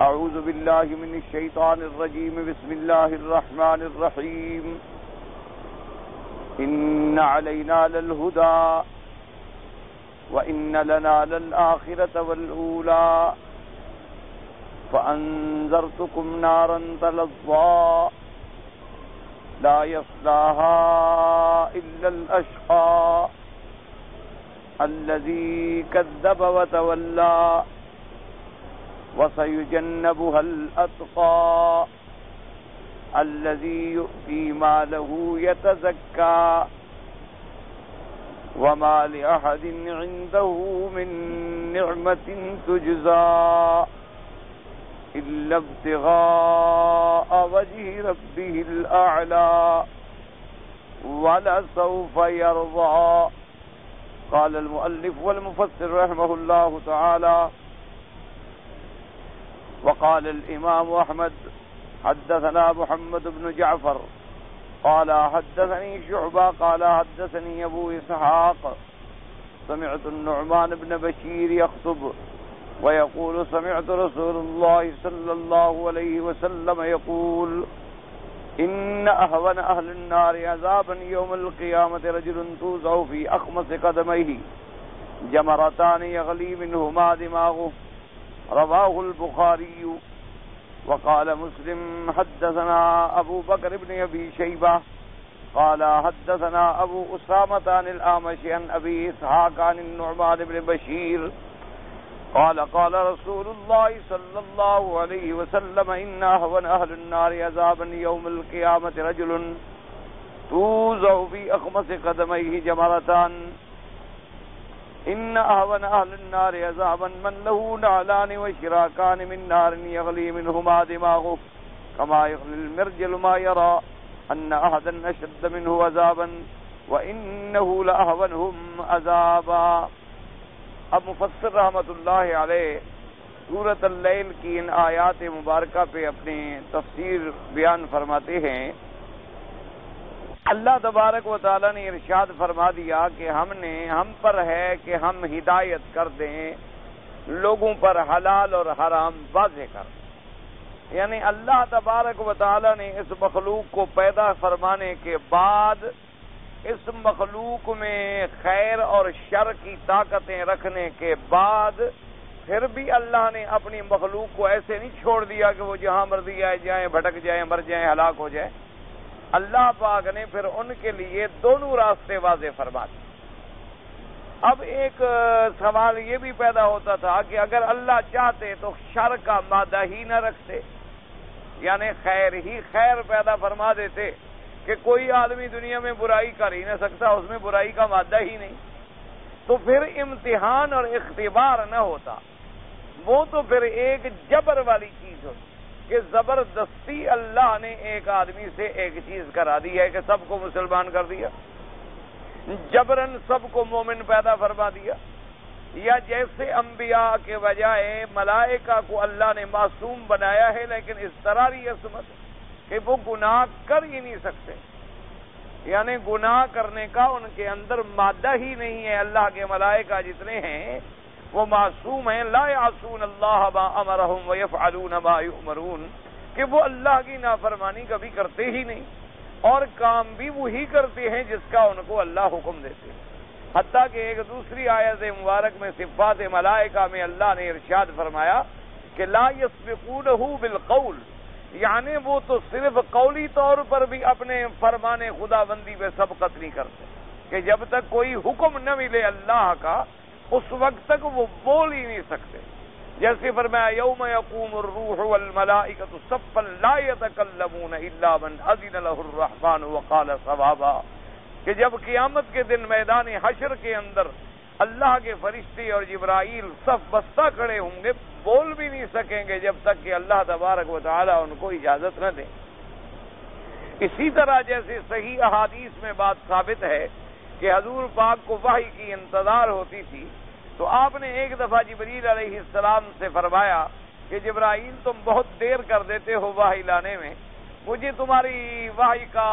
أعوذ بالله من الشيطان الرجيم. بسم الله الرحمن الرحيم. إن علينا للهدى وإن لنا للآخرة والأولى فأنذرتكم نارا تلظى لا يصلاها إلا الأشقى الذي كذب وتولى وسيجنبها الأتقى الذي يؤتي ماله يتزكى وما لأحد عنده من نعمة تجزى إلا ابتغاء وجه ربه الأعلى ولسوف يرضى. قال المؤلف والمفسر رحمه الله تعالى وقال الإمام أحمد حدثنا محمد بن جعفر قال حدثني شعبة قال حدثني أبو إسحاق سمعت النعمان بن بشير يخطب ويقول سمعت رسول الله صلى الله عليه وسلم يقول إن أهون أهل النار عذابا يوم القيامة رجل توضع في أخمص قدميه جمرتان يغلي منهما دماغه. رواه البخاري. وقال مسلم حدثنا أبو بكر بن أبي شيبة قال حدثنا أبو أسامة عن الأعمش عن أبي إسحاق عن النعمان بن بشير قال قال رسول الله صلى الله عليه وسلم إن أهون أهل النار عذابا يوم القيامة رجل توضع في أخمص قدميه جمرتان. إن أهون أهل النار عذابا من له نعلان وشراكان من نار يغلي منهما دماغه كما يغلي المرجل ما يرى أن أحدا أشد منه عذابا وإنه لأهونهم عذابا. اب مفسر رحمۃ اللہ علیہ سورۃ اللیل کی ان آیات مبارکہ پہ اپنی تفسیر بیان فرماتے ہیں. اللہ تبارک و تعالیٰ نے ارشاد فرما دیا کہ ہم پر ہے کہ ہم ہدایت کر دیں لوگوں پر حلال اور حرام واضح کر. یعنی اللہ تبارک و تعالیٰ نے اس مخلوق کو پیدا فرمانے کے بعد اس مخلوق میں خیر اور شر کی طاقتیں رکھنے کے بعد پھر بھی اللہ نے اپنی مخلوق کو ایسے نہیں چھوڑ دیا کہ وہ جہاں مرضی آئے جائیں بھٹک جائیں مر جائیں ہلاک ہو جائیں. اللہ پاک نے پھر ان کے لیے دونوں راستے واضح فرما دیے. اب ایک سوال یہ بھی پیدا ہوتا تھا کہ اگر اللہ چاہتے تو شر کا مادہ ہی نہ رکھتے, یعنی خیر ہی خیر پیدا فرما دیتے کہ کوئی آدمی دنیا میں برائی کر ہی نہ سکتا, اس میں برائی کا مادہ ہی نہیں, تو پھر امتحان اور اختبار نہ ہوتا. وہ تو پھر ایک جبر والی چیز ہوتی کہ زبردستی اللہ نے ایک آدمی سے ایک چیز کرا دی ہے کہ سب کو مسلمان کر دیا, جبرن سب کو مومن پیدا فرما دیا. یا جیسے انبیاء کے بجائے ملائکہ کو اللہ نے معصوم بنایا ہے لیکن اس طرح کی عصمت کہ وہ گناہ کر ہی نہیں سکتے, یعنی گناہ کرنے کا ان کے اندر مادہ ہی نہیں ہے. اللہ کے ملائکہ جتنے ہیں وہ معصوم ہیں, لا یعصون اللہ ما امرہم ویفعلون ما یؤمرون, کہ وہ اللہ کی نافرمانی کبھی کرتے ہی نہیں اور کام بھی وہی کرتے ہیں جس کا ان کو اللہ حکم دیتے ہیں. حتیٰ کہ ایک دوسری آیت مبارک میں صفات ملائکہ میں اللہ نے ارشاد فرمایا کہ لا یسبقونہ بالقول, یعنی وہ تو صرف قولی طور پر بھی اپنے فرمان خدا بندی پہ سبقت نہیں کرتے کہ جب تک کوئی حکم نہ ملے اللہ کا اس وقت تک وہ بول ہی نہیں سکتے. جیسے فرمایا یوم یقوم الروح والملائکۃ صفا لا یتکلمون الا من اذن له الرحمن وقال صوابا, کہ جب قیامت کے دن میدان حشر کے اندر اللہ کے فرشتے اور جبرائیل صف بستہ کھڑے ہوں گے, بول بھی نہیں سکیں گے جب تک کہ اللہ تبارک و تعالیٰ ان کو اجازت نہ دیں. اسی طرح جیسے صحیح احادیث میں بات ثابت ہے کہ حضور پاک کو وحی کی انتظار ہوتی تھی, تو آپ نے ایک دفعہ جبریل علیہ السلام سے فرمایا کہ جبرائیل تم بہت دیر کر دیتے ہو وحی لانے میں, مجھے تمہاری وحی کا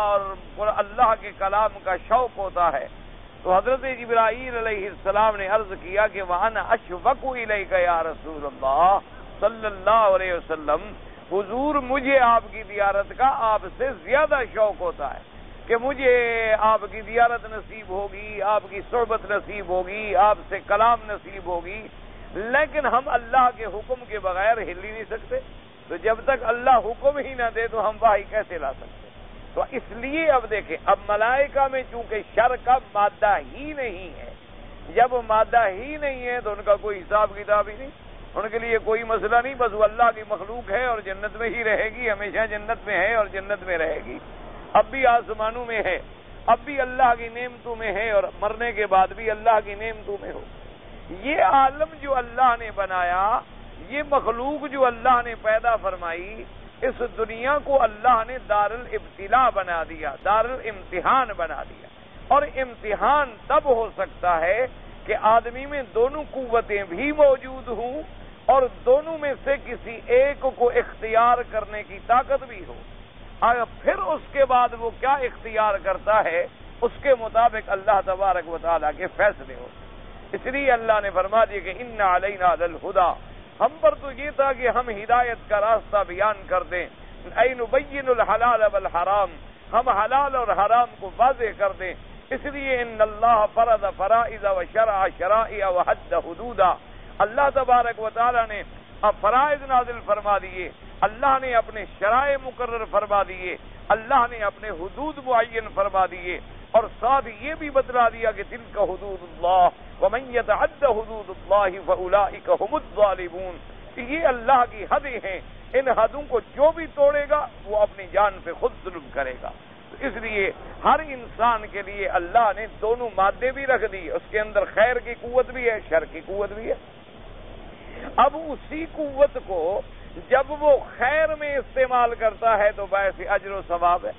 اور اللہ کے کلام کا شوق ہوتا ہے. تو حضرت جبرائیل علیہ السلام نے عرض کیا کہ وَأَنَا أَشْفَقُ إِلَيْكَ يَا رسول اللہ, صلی اللہ علیہ وسلم حضور مجھے آپ کی زیارت کا آپ سے زیادہ شوق ہوتا ہے کہ مجھے آپ کی زیارت نصیب ہوگی، آپ کی صحبت نصیب ہوگی، آپ سے کلام نصیب ہوگی، لیکن ہم اللہ کے حکم کے بغیر ہل ہی نہیں سکتے۔ تو جب تک اللہ حکم ہی نہ دے تو ہم وحی کیسے لا سکتے؟ تو اس لیے اب دیکھیں، اب ملائکہ میں چونکہ شر کا مادہ ہی نہیں ہے، جب مادہ ہی نہیں ہے تو ان کا کوئی حساب کتاب ہی نہیں، ان کے لیے کوئی مسئلہ نہیں، بس وہ اللہ کی مخلوق ہے اور جنت میں ہی رہے گی، ہمیشہ جنت میں ہے اور جنت میں رہے گی، اب بھی آسمانوں میں ہے، اب بھی اللہ کی نعمتوں میں ہے اور مرنے کے بعد بھی اللہ کی نعمتوں میں ہو۔ یہ عالم جو اللہ نے بنایا، یہ مخلوق جو اللہ نے پیدا فرمائی، اس دنیا کو اللہ نے دار الابتلاء بنا دیا، دار الامتحان بنا دیا، اور امتحان تب ہو سکتا ہے کہ آدمی میں دونوں قوتیں بھی موجود ہوں اور دونوں میں سے کسی ایک کو اختیار کرنے کی طاقت بھی ہو، پھر اس کے بعد وہ کیا اختیار کرتا ہے اس کے مطابق اللہ تبارک و تعالیٰ کے فیصلے ہو۔ اس لیے اللہ نے فرما دیا کہ ان علینا للہدی، ہم پر تو یہ تھا کہ ہم ہدایت کا راستہ بیان کر دیں، ای نبین الحلال والحرام، ہم حلال اور حرام کو واضح کر دیں۔ اس لیے ان اللہ فرض فرائض و شرع شرائع و حد حدودا، اللہ تبارک و تعالیٰ نے اب فرائض نازل فرما دیے، اللہ نے اپنے شرائع مقرر فرما دیے، اللہ نے اپنے حدود معین فرما دیے، اور ساتھ یہ بھی بتلا دیا کہ تلک حدود اللہ ومن یتعد حدود اللہ فاولئک هم الظالمون، یہ اللہ کی حدیں ہیں، ان حدوں کو جو بھی توڑے گا وہ اپنی جان پہ خود ظلم کرے گا۔ اس لیے ہر انسان کے لیے اللہ نے دونوں مادے بھی رکھ دی، اس کے اندر خیر کی قوت بھی ہے، شر کی قوت بھی ہے۔ اب اسی قوت کو جب وہ خیر میں استعمال کرتا ہے تو باعث اجر و ثواب ہے،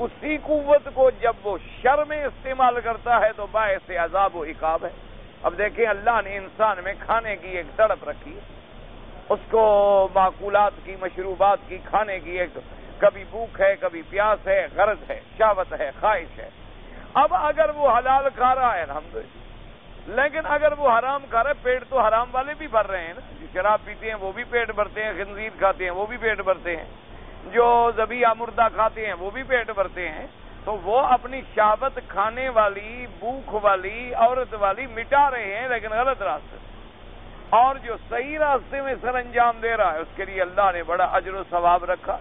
اسی قوت کو جب وہ شر میں استعمال کرتا ہے تو باعث عذاب و عقاب ہے۔ اب دیکھیں اللہ نے انسان میں کھانے کی ایک تڑپ رکھی، اس کو معقولات کی، مشروبات کی، کھانے کی ایک کبھی بھوک ہے، کبھی پیاس ہے، غرض ہے، شہوت ہے، خواہش ہے۔ اب اگر وہ حلال کھا رہا ہے الحمدللہ، لیکن اگر وہ حرام کھا رہا ہے، پیٹ تو حرام والے بھی بھر رہے ہیں نا، جو شراب پیتے ہیں وہ بھی پیٹ بھرتے ہیں، خنزیر کھاتے ہیں وہ بھی پیٹ بھرتے ہیں، جو ذبیحہ مردہ کھاتے ہیں وہ بھی پیٹ بھرتے ہیں، تو وہ اپنی شہوت کھانے والی، بھوک والی، عورت والی مٹا رہے ہیں لیکن غلط راستے سے، اور جو صحیح راستے میں سر انجام دے رہا ہے اس کے لیے اللہ نے بڑا اجر و ثواب رکھا۔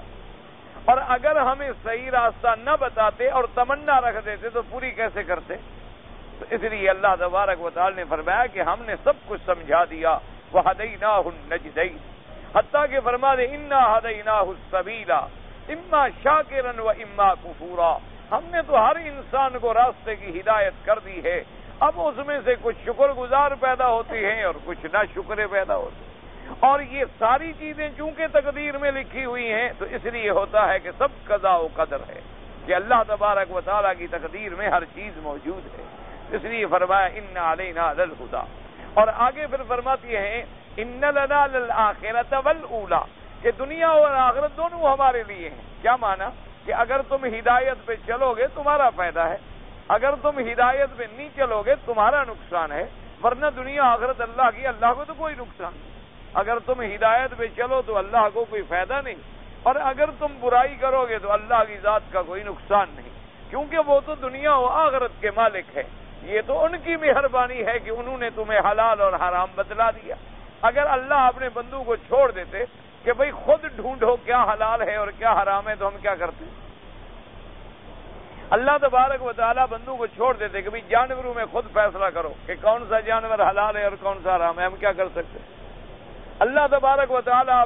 اور اگر ہمیں صحیح راستہ نہ بتاتے اور تمنا رکھ دیتے تو پوری کیسے کرتے؟ تو اس لیے اللہ تبارک و تعالی نے فرمایا کہ ہم نے سب کچھ سمجھا دیا، وَهَدَيْنَاهُ النَّجْدَيْنِ، حتیٰ کہ فرما دے اِنَّا هَدَيْنَاهُ السَّبِيلَ اِمَّا شَاكِرًا وَإِمَّا كُفُورًا، ہم نے تو ہر انسان کو راستے کی ہدایت کر دی ہے، اب اس میں سے کچھ شکر گزار پیدا ہوتے ہیں اور کچھ ناشکرے پیدا ہوتے ہیں، اور یہ ساری چیزیں چونکہ تقدیر میں لکھی ہوئی ہیں تو اس لیے ہوتا ہے کہ سب قضاء و قدر ہے کہ اللہ تبارک و تعالیٰ کی تقدیر میں ہر چیز موجود ہے۔ اس لیے فرمایا ان علینا للہدی، اور آگے پھر فرماتی ہیں ان لنا للآخرۃ والاولی، کہ دنیا اور آخرت دونوں ہمارے لیے ہیں۔ کیا معنی؟ کہ اگر تم ہدایت پہ چلو گے تمہارا فائدہ ہے، اگر تم ہدایت پہ نہیں چلو گے تمہارا نقصان ہے، ورنہ دنیا آخرت اللہ کی، اللہ کو تو کوئی نقصان نہیں۔ اگر تم ہدایت پہ چلو تو اللہ کو کوئی فائدہ نہیں، اور اگر تم برائی کرو گے تو اللہ کی ذات کا کوئی نقصان نہیں، کیونکہ وہ تو دنیا و آخرت کے مالک ہے، یہ تو ان کی مہربانی ہے کہ انہوں نے تمہیں حلال اور حرام بتلا دیا۔ اگر اللہ اپنے بندوں کو چھوڑ دیتے کہ بھئی خود ڈھونڈو کیا حلال ہے اور کیا حرام ہے تو ہم کیا کرتے؟ اللہ تبارک و تعالیٰ بندوں کو چھوڑ دیتے کہ بھئی جانوروں میں خود فیصلہ کرو کہ کون سا جانور حلال ہے اور کون سا حرام ہے، ہم کیا کر سکتے؟ اللہ تبارک و تعالیٰ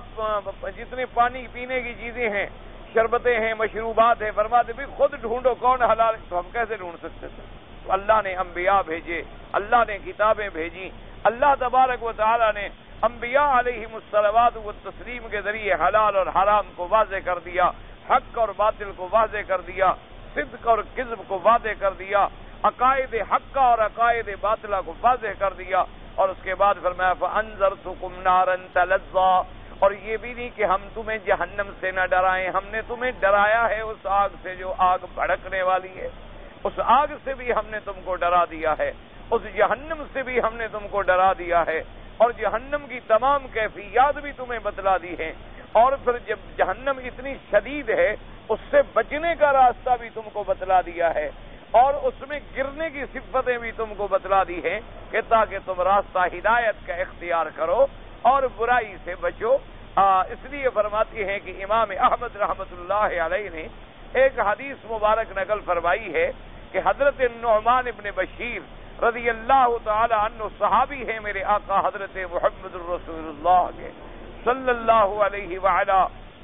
جتنے پانی پینے کی چیزیں ہیں، شربتیں ہیں، مشروبات ہیں، فرماتے بھی خود ڈھونڈو کون حلال ہے، تو ہم کیسے ڈھونڈ سکتے تھے؟ تو اللہ نے انبیاء بھیجے، اللہ نے کتابیں بھیجی، اللہ تبارک و تعالیٰ نے انبیاء علیہم الصلوات والتسلیم کے ذریعے حلال اور حرام کو واضح کر دیا، حق اور باطل کو واضح کر دیا، صدق اور کذب کو واضح کر دیا، عقائد حقہ اور عقائد باطلہ کو واضح کر دیا، اور اس کے بعد فرمایا فَأَنذَرْتُكُمْ نَارًا تَلَظَّىٰ، اور یہ بھی نہیں کہ ہم تمہیں جہنم سے نہ ڈرائیں، ہم نے تمہیں ڈرایا ہے اس آگ سے جو آگ بھڑکنے والی ہے، اس آگ سے بھی ہم نے تم کو ڈرا دیا ہے، اس جہنم سے بھی ہم نے تم کو ڈرا دیا ہے، اور جہنم کی تمام کیفیات بھی تمہیں بتلا دی ہیں، اور پھر جب جہنم اتنی شدید ہے اس سے بچنے کا راستہ بھی تم کو بتلا دیا ہے، اور اس میں گرنے کی صفتیں بھی تم کو بتلا دی ہیں کہ تاکہ تم راستہ ہدایت کا اختیار کرو اور برائی سے بچو۔ اس لیے فرماتی ہیں کہ امام احمد رحمۃ اللہ علیہ نے ایک حدیث مبارک نقل فرمائی ہے کہ حضرت نعمان ابن بشیر رضی اللہ تعالی عنہ صحابی ہیں میرے آقا حضرت محمد الرسول اللہ کے صلی اللہ علیہ وعلا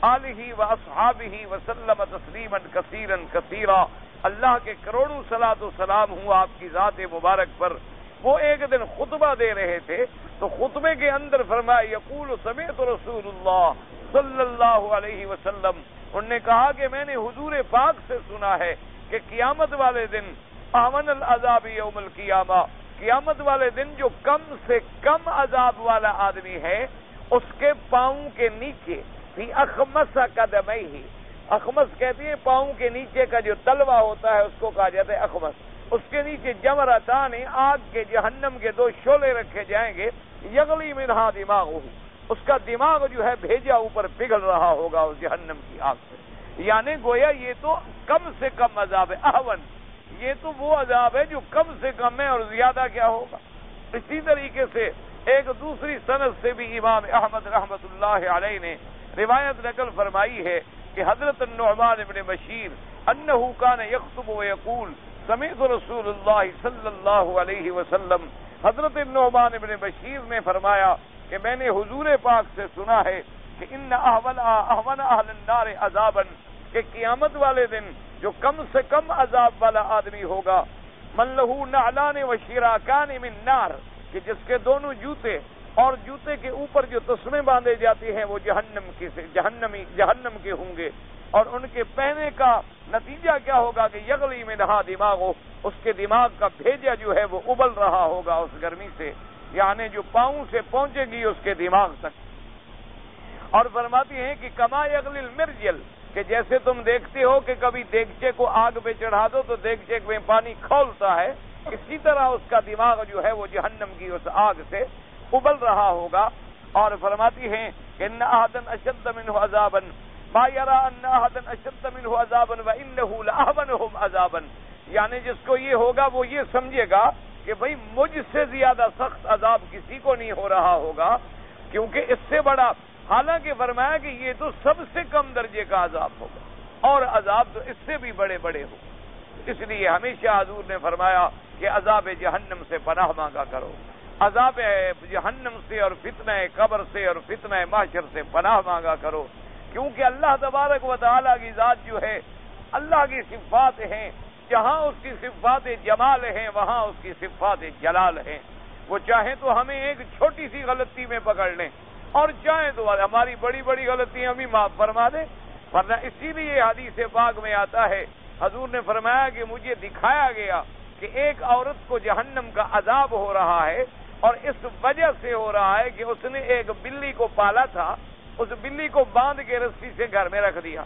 آلہ واصحابہ وسلم تسلیما کثیرا کثیرا، اللہ کے کروڑوں صلاۃ و سلام ہوں آپ کی ذات مبارک پر۔ وہ ایک دن خطبہ دے رہے تھے تو خطبے کے اندر فرمایا یقول سمعت رسول اللہ صلی اللہ علیہ وسلم، انہوں نے کہا کہ میں نے حضور پاک سے سنا ہے کہ قیامت والے دن احون العذاب یوم القیامہ، قیامت والے دن جو کم سے کم عذاب والا آدمی ہے اس کے پاؤں کے نیچے فی اخمص قدمیہ، اخمص کہتی ہیں پاؤں کے نیچے کا جو تلوا ہوتا ہے اس کو کہا جاتا ہے اخمص، اس کے نیچے جمرتان آگ کے جہنم کے دو شعلے رکھے جائیں گے، یغلی منہا دماغہ، اس کا دماغ جو ہے بھیجا اوپر پگھل رہا ہوگا اس جہنم کی آگ سے، یعنی گویا یہ تو کم سے کم عذاب ہے، احون یہ تو وہ عذاب ہے جو کم سے کم ہے اور زیادہ کیا ہوگا۔ اسی طریقے سے ایک دوسری سند سے بھی امام احمد رحمۃ اللہ علیہ نے روایت نقل فرمائی ہے کہ حضرت النعمان ابن بشیر انہ کان یخطب ویقول سمعت رسول اللہ صلی اللہ علیہ وسلم، حضرت النعمان ابن بشیر نے فرمایا کہ میں نے حضور پاک سے سنا ہے کہ ان احون اہل النار عذابا، کہ قیامت والے دن جو کم سے کم عذاب والا آدمی ہوگا من لہو نعلان و شراکان من نار، کہ جس کے دونوں جوتے اور جوتے کے اوپر جو تسمے باندھے جاتے ہیں وہ جہنم کے ہوں گے، اور ان کے پہنے کا نتیجہ کیا ہوگا کہ یغلی منہا دماغو، اس کے دماغ کا بھیجا جو ہے وہ ابل رہا ہوگا اس گرمی سے، یعنی جو پاؤں سے پہنچے گی اس کے دماغ تک۔ اور فرماتی ہیں کہ کما یغلی المرجل، کہ جیسے تم دیکھتے ہو کہ کبھی دیگچے کو آگ پہ چڑھا دو تو دیگچے میں پانی کھولتا ہے، اسی طرح اس کا دماغ جو ہے وہ جہنم کی اس آگ سے ابل رہا ہوگا۔ اور فرماتی ہیں کہ ان احدا اشد منہ عذابا ما یرى ان احدا اشد منہ عذابا وانه لاحونهم عذابا، یعنی جس کو یہ ہوگا وہ یہ سمجھے گا کہ بھئی مجھ سے زیادہ سخت عذاب کسی کو نہیں ہو رہا ہوگا، کیونکہ اس سے بڑا، حالانکہ فرمایا کہ یہ تو سب سے کم درجے کا عذاب ہوگا اور عذاب تو اس سے بھی بڑے بڑے ہوں۔ اس لیے ہمیشہ حضور نے فرمایا کہ عذاب جہنم سے پناہ مانگا کرو، عذاب جہنم سے اور فتنہ قبر سے اور فتنہ محشر سے پناہ مانگا کرو، کیونکہ اللہ تبارک و تعالیٰ کی ذات جو ہے، اللہ کی صفات ہیں، جہاں اس کی صفات جمال ہیں وہاں اس کی صفات جلال ہیں۔ وہ چاہیں تو ہمیں ایک چھوٹی سی غلطی میں پکڑ لیں اور چاہیں تو ہماری بڑی بڑی غلطیاں بھی معاف فرما دیں، ورنہ اسی لیے حدیث پاک میں آتا ہے، حضور نے فرمایا کہ مجھے دکھایا گیا کہ ایک عورت کو جہنم کا عذاب ہو رہا ہے، اور اس وجہ سے ہو رہا ہے کہ اس نے ایک بلی کو پالا تھا، اس بلی کو باندھ کے رسی سے گھر میں رکھ دیا،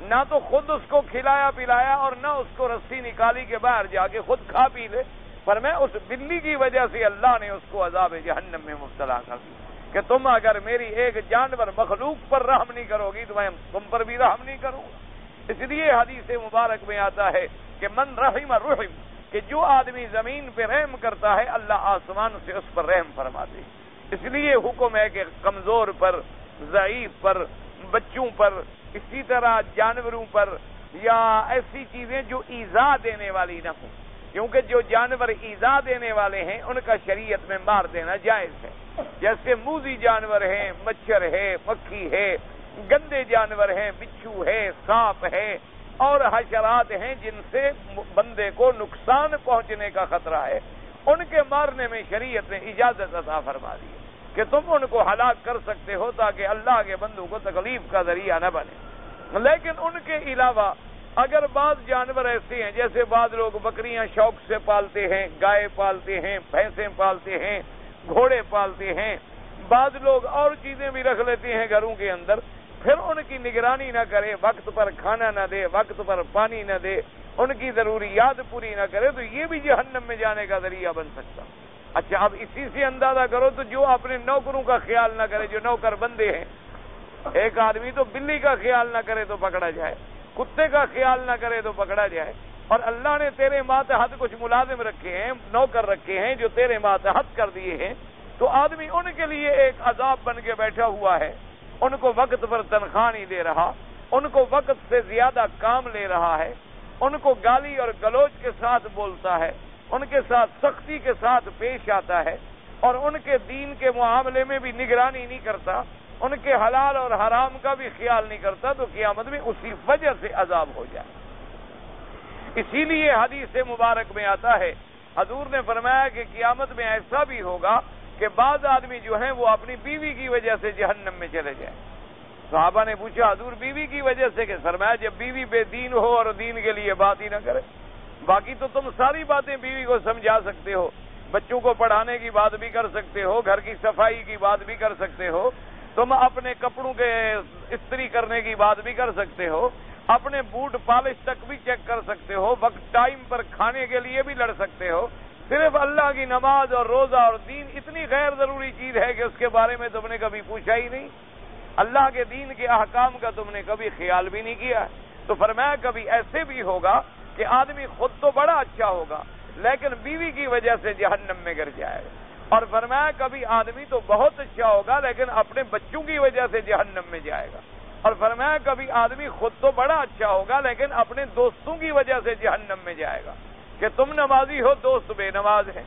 نہ تو خود اس کو کھلایا پلایا اور نہ اس کو رسی نکالی کے باہر جا کے خود کھا پی لے، پر میں اس بلی کی وجہ سے اللہ نے اس کو عذاب جہنم میں مبتلا کر دیا کہ تم اگر میری ایک جانور مخلوق پر رحم نہیں کرو گی تو میں تم پر بھی رحم نہیں کروں گا۔ اس لیے حدیث مبارک میں آتا ہے کہ من رحم رحم، کہ جو آدمی زمین پہ رحم کرتا ہے اللہ آسمان سے اس پر رحم فرماتے۔ اس لیے حکم ہے کہ کمزور پر، ضعیف پر، بچوں پر، اسی طرح جانوروں پر، یا ایسی چیزیں جو ایذا دینے والی نہ ہوں، کیونکہ جو جانور ایذا دینے والے ہیں ان کا شریعت میں مار دینا جائز ہے، جیسے موذی جانور ہیں، مچھر ہے، مکھی ہے، گندے جانور ہیں، بچھو ہے، سانپ ہے اور حشرات ہیں جن سے بندے کو نقصان پہنچنے کا خطرہ ہے، ان کے مارنے میں شریعت نے اجازت عطا فرما دی ہے کہ تم ان کو ہلاک کر سکتے ہو تاکہ اللہ کے بندوں کو تکلیف کا ذریعہ نہ بنے۔ لیکن ان کے علاوہ اگر بعض جانور ایسے ہیں، جیسے بعض لوگ بکریاں شوق سے پالتے ہیں، گائے پالتے ہیں، بھینسیں پالتے ہیں، گھوڑے پالتے ہیں، بعض لوگ اور چیزیں بھی رکھ لیتے ہیں گھروں کے اندر، پھر ان کی نگرانی نہ کرے، وقت پر کھانا نہ دے، وقت پر پانی نہ دے، ان کی ضروریات پوری نہ کرے، تو یہ بھی جہنم میں جانے کا ذریعہ بن سکتا۔ اچھا اب اسی سے اندازہ کرو تو جو اپنے نوکروں کا خیال نہ کرے، جو نوکر بندے ہیں، ایک آدمی تو بلی کا خیال نہ کرے تو پکڑا جائے، کتے کا خیال نہ کرے تو پکڑا جائے، اور اللہ نے تیرے ماتحت کچھ ملازم رکھے ہیں، نوکر رکھے ہیں جو تیرے ماتحت کر دیے ہیں، تو آدمی ان کے لیے ایک عذاب بن کے بیٹھا ہوا ہے، ان کو وقت پر تنخواہ نہیں دے رہا، ان کو وقت سے زیادہ کام لے رہا ہے، ان کو گالی اور گلوچ کے ساتھ بولتا ہے، ان کے ساتھ سختی کے ساتھ پیش آتا ہے، اور ان کے دین کے معاملے میں بھی نگرانی نہیں کرتا، ان کے حلال اور حرام کا بھی خیال نہیں کرتا، تو قیامت میں اسی وجہ سے عذاب ہو جائے۔ اسی لیے حدیث مبارک میں آتا ہے، حضور نے فرمایا کہ قیامت میں ایسا بھی ہوگا کہ بعض آدمی جو ہیں وہ اپنی بیوی کی وجہ سے جہنم میں چلے جائیں۔ صحابہ نے پوچھا حضور بیوی کی وجہ سے، کہ فرمایا جب بیوی بے دین ہو اور دین کے لیے بات ہی نہ کرے، باقی تو تم ساری باتیں بیوی کو سمجھا سکتے ہو، بچوں کو پڑھانے کی بات بھی کر سکتے ہو، گھر کی صفائی کی بات بھی کر سکتے ہو، تم اپنے کپڑوں کے استری کرنے کی بات بھی کر سکتے ہو، اپنے بوٹ پالش تک بھی چیک کر سکتے ہو، وقت ٹائم پر کھانے کے لیے بھی لڑ سکتے ہو، صرف اللہ کی نماز اور روزہ اور دین اتنی غیر ضروری چیز ہے کہ اس کے بارے میں تم نے کبھی پوچھا ہی نہیں، اللہ کے دین کے احکام کا تم نے کبھی خیال بھی نہیں کیا۔ تو فرمایا کبھی ایسے بھی ہوگا کہ آدمی خود تو بڑا اچھا ہوگا لیکن بیوی کی وجہ سے جہنم میں گر جائے گا، اور فرمایا کبھی آدمی تو بہت اچھا ہوگا لیکن اپنے بچوں کی وجہ سے جہنم میں جائے گا، اور فرمایا کبھی آدمی خود تو بڑا اچھا ہوگا لیکن اپنے دوستوں کی وجہ سے جہنم میں جائے گا، کہ تم نمازی ہو دوست بے نماز ہیں،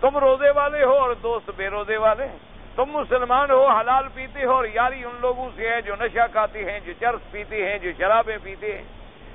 تم روزے والے ہو اور دوست بے روزے والے ہیں، تم مسلمان ہو حلال پیتے ہو اور یاری ان لوگوں سے ہے جو نشہ کھاتے ہیں، جو چرس پیتے ہیں، جو شرابیں پیتے ہیں،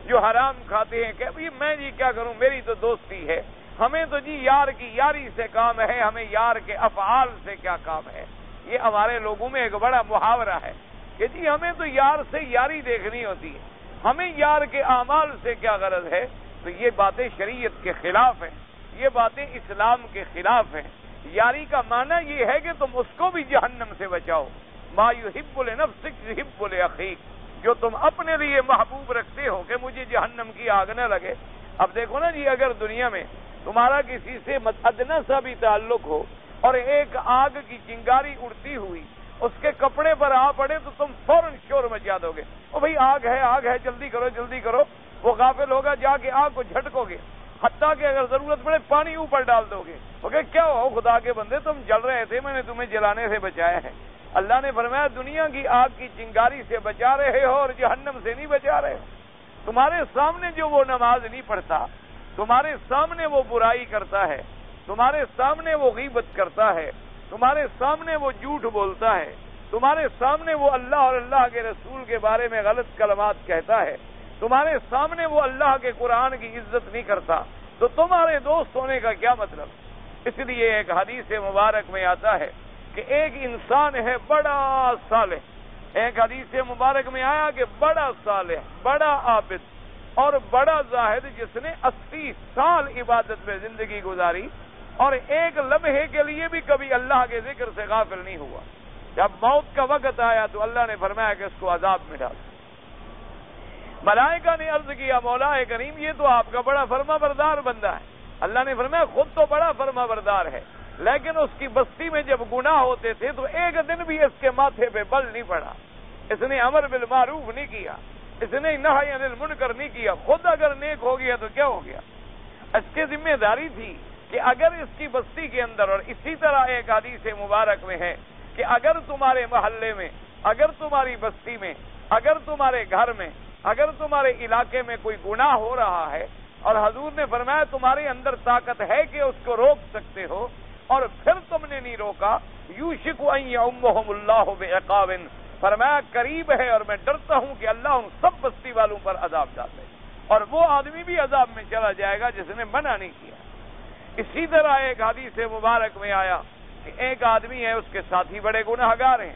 جو حرام کھاتے ہیں، کہ ابھی میں جی کیا کروں، میری تو دوستی ہے، ہمیں تو جی یار کی یاری سے کام ہے، ہمیں یار کے افعال سے کیا کام ہے۔ یہ ہمارے لوگوں میں ایک بڑا محاورہ ہے کہ جی ہمیں تو یار سے یاری دیکھنی ہوتی ہے، ہمیں یار کے اعمال سے کیا غرض ہے۔ تو یہ باتیں شریعت کے خلاف ہیں، یہ باتیں اسلام کے خلاف ہیں۔ یاری کا معنی یہ ہے کہ تم اس کو بھی جہنم سے بچاؤ۔ ما یحب لنفسک یحب لاخیک، جو تم اپنے لیے محبوب رکھتے ہو کہ مجھے جہنم کی آگ نہ لگے۔ اب دیکھو نا جی، اگر دنیا میں تمہارا کسی سے ادنا سا بھی تعلق ہو اور ایک آگ کی چنگاری اڑتی ہوئی اس کے کپڑے پر آ پڑے تو تم فوراً شور مچا دو گے، او بھائی آگ ہے، جلدی کرو جلدی کرو۔ وہ غافل ہوگا، جا کے آگ کو جھٹکو گے، حتیٰ کہ اگر ضرورت پڑے پانی اوپر ڈال دو گے، کہ کیا ہو خدا کے بندے تم جل رہے تھے، میں نے تمہیں جلانے سے بچایا ہے۔ اللہ نے فرمایا دنیا کی آگ کی چنگاری سے بچا رہے ہو اور جہنم سے نہیں بچا رہے ہو۔ تمہارے سامنے جو وہ نماز نہیں پڑھتا، تمہارے سامنے وہ برائی کرتا ہے، تمہارے سامنے وہ غیبت کرتا ہے، تمہارے سامنے وہ جھوٹ بولتا ہے، تمہارے سامنے وہ اللہ اور اللہ کے رسول کے بارے میں غلط کلمات کہتا ہے، تمہارے سامنے وہ اللہ کے قرآن کی عزت نہیں کرتا، تو تمہارے دوست ہونے کا کیا مطلب؟ اس لیے ایک حدیث مبارک میں آتا ہے کہ ایک انسان ہے بڑا صالح، ایک حدیث مبارک میں آیا کہ بڑا صالح، بڑا عابد اور بڑا زاہد جس نے 80 سال عبادت میں زندگی گزاری اور ایک لمحے کے لیے بھی کبھی اللہ کے ذکر سے غافل نہیں ہوا۔ جب موت کا وقت آیا تو اللہ نے فرمایا کہ اس کو عذاب میں ڈال۔ ملائکہ نے عرض کیا مولا کریم یہ تو آپ کا بڑا فرما بردار بندہ ہے۔ اللہ نے فرمایا خود تو بڑا فرما بردار ہے لیکن اس کی بستی میں جب گناہ ہوتے تھے تو ایک دن بھی اس کے ماتھے پہ بل نہیں پڑا، اس نے امر بالمعروف نہیں کیا، اس نے نہی عن المنکر نہیں کیا۔ خود اگر نیک ہو گیا تو کیا ہو گیا؟ اس کی ذمہ داری تھی کہ اگر اس کی بستی کے اندر، اور اسی طرح ایک حدیث مبارک میں ہے کہ اگر تمہارے محلے میں، اگر تمہاری بستی میں، اگر تمہارے گھر میں، اگر تمہارے علاقے میں کوئی گناہ ہو رہا ہے اور حضور نے فرمایا تمہارے اندر طاقت ہے کہ اس کو روک سکتے ہو اور پھر تم نے نہیں روکا، یوشک ان یعمہم اللہ بعقاب، فرمایا قریب ہے اور میں ڈرتا ہوں کہ اللہ ان سب بستی والوں پر عذاب ڈال دے اور وہ آدمی بھی عذاب میں چلا جائے گا جس نے منع نہیں کیا۔ اسی طرح ایک حدیث مبارک میں آیا کہ ایک آدمی ہے، اس کے ساتھی بڑے گناہگار ہیں،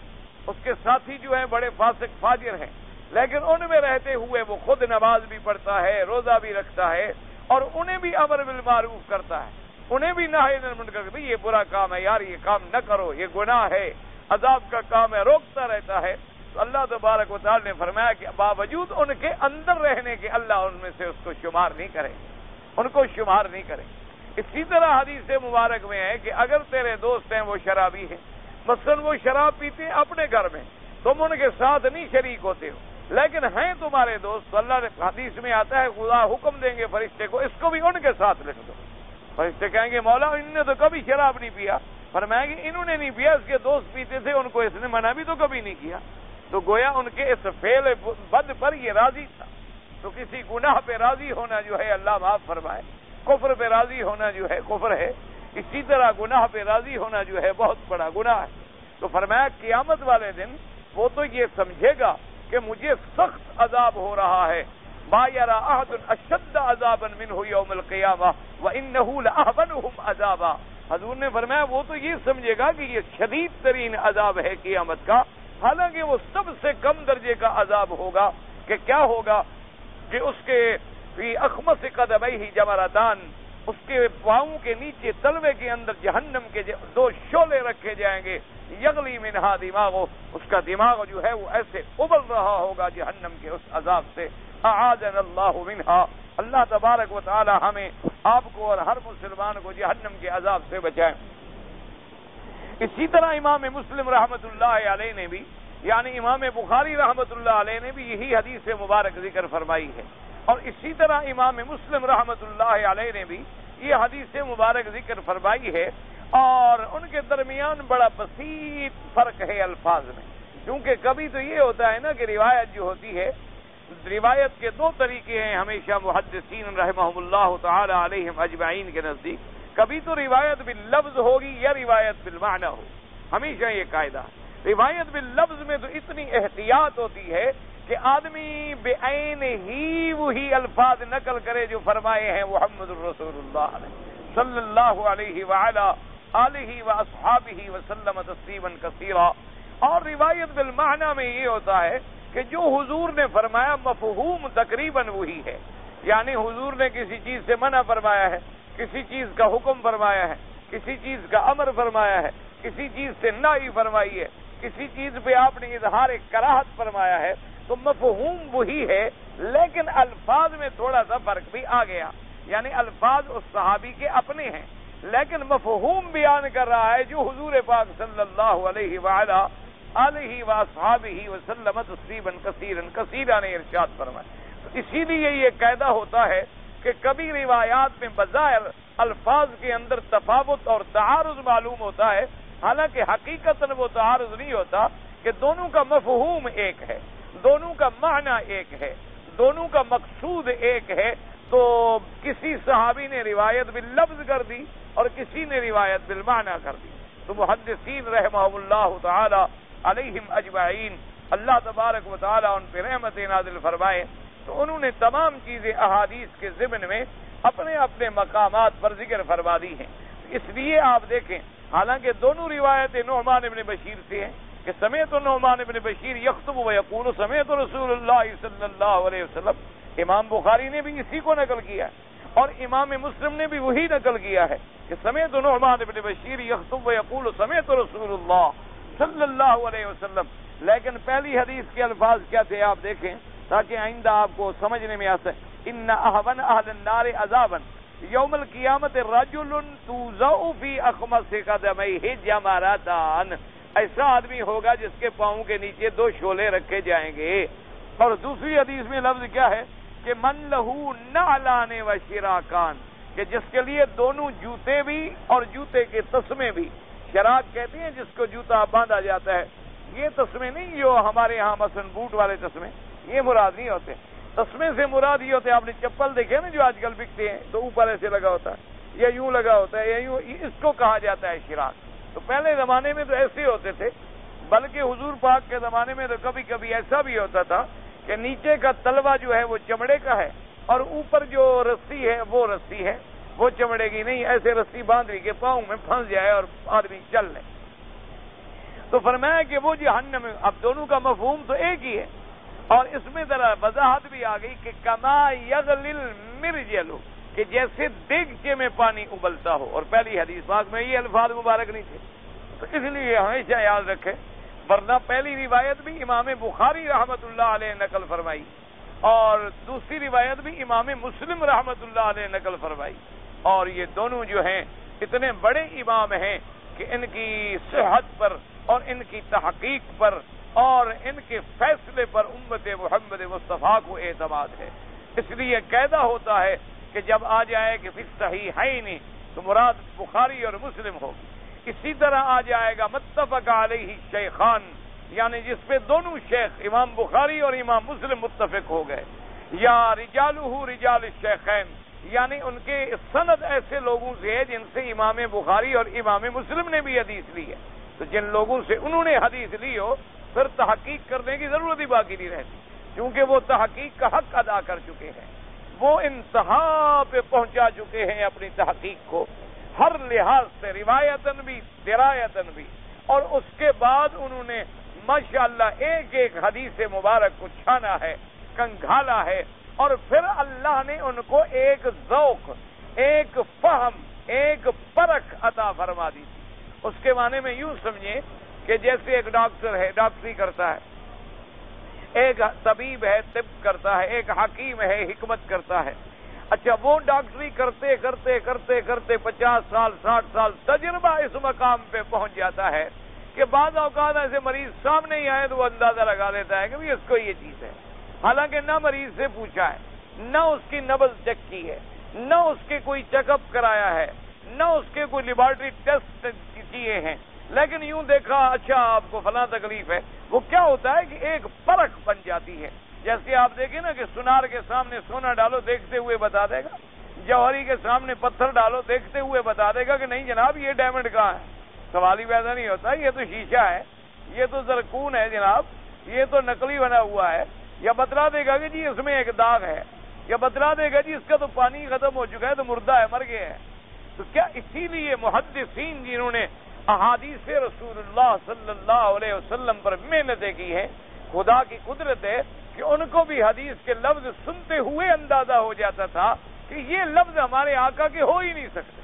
اس کے ساتھی جو ہیں بڑے فاسق فاجر ہیں، لیکن ان میں رہتے ہوئے وہ خود نماز بھی پڑھتا ہے، روزہ بھی رکھتا ہے اور انہیں بھی امر بالمعروف کرتا ہے، انہیں بھی نہی عن المنکر کہ یہ برا کام ہے یار، یہ کام نہ کرو، یہ گناہ ہے، عذاب کا کام ہے، روکتا رہتا ہے۔ تو اللہ تبارک و تعالی نے فرمایا کہ باوجود ان کے اندر رہنے کے اللہ ان میں سے اس کو شمار نہیں کرے، ان کو شمار نہیں کرے۔ اسی طرح حدیث مبارک میں ہے کہ اگر تیرے دوست ہیں وہ شرابی ہیں، مثلاً وہ شراب پیتے ہیں اپنے گھر میں، تم ان کے ساتھ نہیں شریک ہوتے ہو، لیکن ہیں تمہارے دوست، تو اللہ نے حدیث میں آتا ہے خدا حکم دیں گے فرشتے کو اس کو بھی ان کے ساتھ لکھ دو۔ فرشتے کہیں گے مولا ان نے تو کبھی شراب نہیں پیا، فرمائیں گے انہوں نے نہیں پیا، اس کے دوست پیتے تھے، ان کو اس نے منع بھی تو کبھی نہیں کیا۔ تو گویا ان کے اس فعل بد پر یہ راضی تھا۔ تو کسی گناہ پہ راضی ہونا جو ہے اللہ معاف فرمائے، کفر پہ راضی ہونا جو ہے کفر ہے، اسی طرح گناہ پہ راضی ہونا جو ہے بہت بڑا گناہ ہے۔ تو فرمایا قیامت والے دن وہ تو یہ سمجھے گا کہ مجھے سخت عذاب ہو رہا ہے، ما یری احد اشد عذابا منہ یوم القیامہ وانہ لاہونہم عذابا۔ حضور نے فرمایا وہ تو یہ سمجھے گا کہ یہ شدید ترین عذاب ہے قیامت کا، حالانکہ وہ سب سے کم درجے کا عذاب ہوگا۔ کہ کیا ہوگا کہ اس کے فی اخمص قدمیہ جمرتان، اس کے پاؤں کے نیچے تلوے کے اندر جہنم کے 2 شعلے رکھے جائیں گے، یغلی منہا دماغو، اس کا دماغ جو ہے وہ ایسے ابل رہا ہوگا جہنم کے اس عذاب سے۔ اعاذنا اللہ منہا، اللہ تبارک و تعالی ہمیں آپ کو اور ہر مسلمان کو جہنم کے عذاب سے بچائیں۔ اسی طرح امام مسلم رحمۃ اللہ علیہ نے بھی، یعنی امام بخاری رحمۃ اللہ علیہ نے بھی یہی حدیث مبارک ذکر فرمائی ہے، اور اسی طرح امام مسلم رحمۃ اللہ علیہ نے بھی یہ حدیث مبارک ذکر فرمائی ہے، اور ان کے درمیان بڑا بسیط فرق ہے الفاظ میں، کیونکہ کبھی تو یہ ہوتا ہے نا کہ روایت جو ہوتی ہے، روایت کے 2 طریقے ہیں ہمیشہ محدثین رحمہم اللہ تعالی علیہم اجمعین کے نزدیک، کبھی تو روایت باللفظ ہوگی یا روایت بالمعنی ہو، ہمیشہ یہ قاعدہ۔ روایت باللفظ میں تو اتنی احتیاط ہوتی ہے کہ آدمی بعین ہی وہی الفاظ نقل کرے جو فرمائے ہیں محمد الرسول اللہ صلی اللہ علیہ وعلی آلہ واصحابہ وسلم تسلیما کثیرا۔ اور روایت بالمعنی میں یہ ہوتا ہے کہ جو حضور نے فرمایا مفہوم تقریباً وہی ہے، یعنی حضور نے کسی چیز سے منع فرمایا ہے، کسی چیز کا حکم فرمایا ہے، کسی چیز کا امر فرمایا ہے، کسی چیز سے نہی فرمائی ہے، کسی چیز پہ آپ نے اظہار کراہت فرمایا ہے، تو مفہوم وہی ہے، لیکن الفاظ میں تھوڑا سا فرق بھی آ گیا، یعنی الفاظ اس صحابی کے اپنے ہیں، لیکن مفہوم بیان کر رہا ہے جو حضور پاک صلی اللہ علیہ وعلی آلہ واصحابہ وسلم تسلیما کثیرا نے ارشاد فرمایا۔ اسی لیے یہ قاعدہ ہوتا ہے کہ کبھی روایات میں بظاہر الفاظ کے اندر تفاوت اور تعارض معلوم ہوتا ہے، حالانکہ حقیقتاً وہ تعارض نہیں ہوتا، کہ دونوں کا مفہوم ایک ہے، دونوں کا معنی ایک ہے، دونوں کا مقصود ایک ہے۔ تو کسی صحابی نے روایت باللفظ کر دی اور کسی نے روایت بالمعنی کر دی، تو محدثین رحمہم اللہ تعالی علیہم اجمعین، اللہ تبارک و تعالی ان پہ رحمت نازل فرمائے، تو انہوں نے تمام چیزیں احادیث کے ضمن میں اپنے اپنے مقامات پر ذکر فرما دی ہیں۔ اس لیے آپ دیکھیں، حالانکہ دونوں روایتیں نعمان ابن بشیر سے ہیں کہ سمیعت نعمان ابن بشیر یخطب و یقول سمیعت رسول اللہ صلی اللہ علیہ وسلم، امام بخاری نے بھی اسی کو نقل کیا ہے، اور امام مسلم نے بھی وہی نقل کیا ہے کہ سمیعت نعمان ابن بشیر یخطب و یقول سمیعت رسول اللہ صلی اللہ علیہ وسلم۔ لیکن پہلی حدیث کے الفاظ کیا تھے آپ دیکھیں تاکہ آئندہ آپ کو سمجھنے میں آ سکے۔ ان احون اہل النار عذابا یوم القیامت رجل توزع فی اخمص قدمیہ جمرتان، ایسا آدمی ہوگا جس کے پاؤں کے نیچے 2 شعلے رکھے جائیں گے۔ اور دوسری حدیث میں لفظ کیا ہے کہ من لہو نعلان و شراکان، کہ جس کے لیے دونوں جوتے بھی اور جوتے کے تسمے بھی، شراک کہتے ہیں جس کو جوتا باندھا جاتا ہے، یہ تسمے نہیں جو ہمارے ہاں مثلا بوٹ والے تسمے، یہ مراد نہیں ہوتے، تسمے سے مراد یہ ہوتے ہیں، آپ نے چپل دیکھے نا جو آج کل بکتے ہیں تو اوپر ایسے لگا ہوتا ہے یا یوں لگا ہوتا ہے یا یوں، اس کو کہا جاتا ہے شراک۔ تو پہلے زمانے میں تو ایسے ہوتے تھے، بلکہ حضور پاک کے زمانے میں تو کبھی کبھی ایسا بھی ہوتا تھا کہ نیچے کا تلوا جو ہے وہ چمڑے کا ہے اور اوپر جو رسی ہے وہ چمڑے کی نہیں، ایسے رسی باندھ لی کہ پاؤں میں پھنس جائے اور آدمی چل لے۔ تو فرمایا کہ وہ جہنم، اب دونوں کا مفہوم تو ایک ہی ہے، اور اس میں ذرا وضاحت بھی آ گئی کہ کما یغلی المرجل، کہ جیسے دیگچے میں پانی ابلتا ہو، اور پہلی حدیث پاک میں یہ الفاظ مبارک نہیں تھے، تو اس لیے ہمیشہ یاد رکھے، ورنہ پہلی روایت بھی امام بخاری رحمت اللہ علیہ نقل فرمائی اور دوسری روایت بھی امام مسلم رحمت اللہ علیہ نقل فرمائی، اور یہ دونوں جو ہیں اتنے بڑے امام ہیں کہ ان کی صحت پر اور ان کی تحقیق پر اور ان کے فیصلے پر امت محمد مصطفیٰ کو اعتماد ہے. اس لیے قاعدہ ہوتا ہے کہ جب آ جائے کہ فی الصحیحین تو مراد بخاری اور مسلم ہوگی. اسی طرح آ جائے گا متفق علیہ شیخان، یعنی جس پہ دونوں شیخ امام بخاری اور امام مسلم متفق ہو گئے، یا رجالہ رجال الشیخین، یعنی ان کے سند ایسے لوگوں سے ہے جن سے امام بخاری اور امام مسلم نے بھی حدیث لی ہے. تو جن لوگوں سے انہوں نے حدیث لی ہو پھر تحقیق کرنے کی ضرورت ہی باقی نہیں رہتی، کیونکہ وہ تحقیق کا حق ادا کر چکے ہیں، وہ انتہا پہ پہنچا چکے ہیں اپنی تحقیق کو ہر لحاظ سے، روایتاً بھی درایتاً بھی. اور اس کے بعد انہوں نے ماشاءاللہ ایک ایک حدیث مبارک کو چھانا ہے، کنگھالا ہے، اور پھر اللہ نے ان کو ایک ذوق، ایک فہم، ایک پرکھ عطا فرما دی تھی. اس کے معنی میں یوں سمجھیں کہ جیسے ایک ڈاکٹر ہے ڈاکٹری کرتا ہے، ایک طبیب ہے طب کرتا ہے، ایک حکیم ہے حکمت کرتا ہے. اچھا، وہ ڈاکٹری کرتے کرتے کرتے کرتے 50 سال 60 سال تجربہ اس مقام پہ پہنچ جاتا ہے کہ بعض اوقات ایسے مریض سامنے ہی آئے تو وہ اندازہ لگا لیتا ہے کہ بھی اس کو یہ چیز ہے، حالانکہ نہ مریض سے پوچھا ہے، نہ اس کی نبض چیک کی ہے، نہ اس کے کوئی چیک اپ کرایا ہے، نہ اس کے کوئی لیبارٹری ٹیسٹ کیے ہیں، لیکن یوں دیکھا اچھا آپ کو فلاں تکلیف ہے. وہ کیا ہوتا ہے کہ ایک پرکھ بن جاتی ہے. جیسے آپ دیکھیں نا کہ سنار کے سامنے سونا ڈالو دیکھتے ہوئے بتا دے گا، جوہری کے سامنے پتھر ڈالو دیکھتے ہوئے بتا دے گا کہ نہیں جناب یہ ڈائمنڈ کہاں ہے. سوال ہی پیدا نہیں ہوتا یہ تو شیشہ ہے، یہ تو زرکون ہے جناب، یہ تو نقلی بنا ہوا ہے. یا بتلا دے گا کہ جی اس میں ایک داغ ہے، یا بتلا دے گا جی اس کا تو پانی ختم ہو چکا ہے تو مردہ ہے، مر گیا ہے. تو کیا اسی لیے محدثین جنہوں نے احادیث رسول اللہ صلی اللہ علیہ وسلم پر محنتیں کی ہیں، خدا کی قدرت ہے کہ ان کو بھی حدیث کے لفظ سنتے ہوئے اندازہ ہو جاتا تھا کہ یہ لفظ ہمارے آقا کے ہو ہی نہیں سکتے،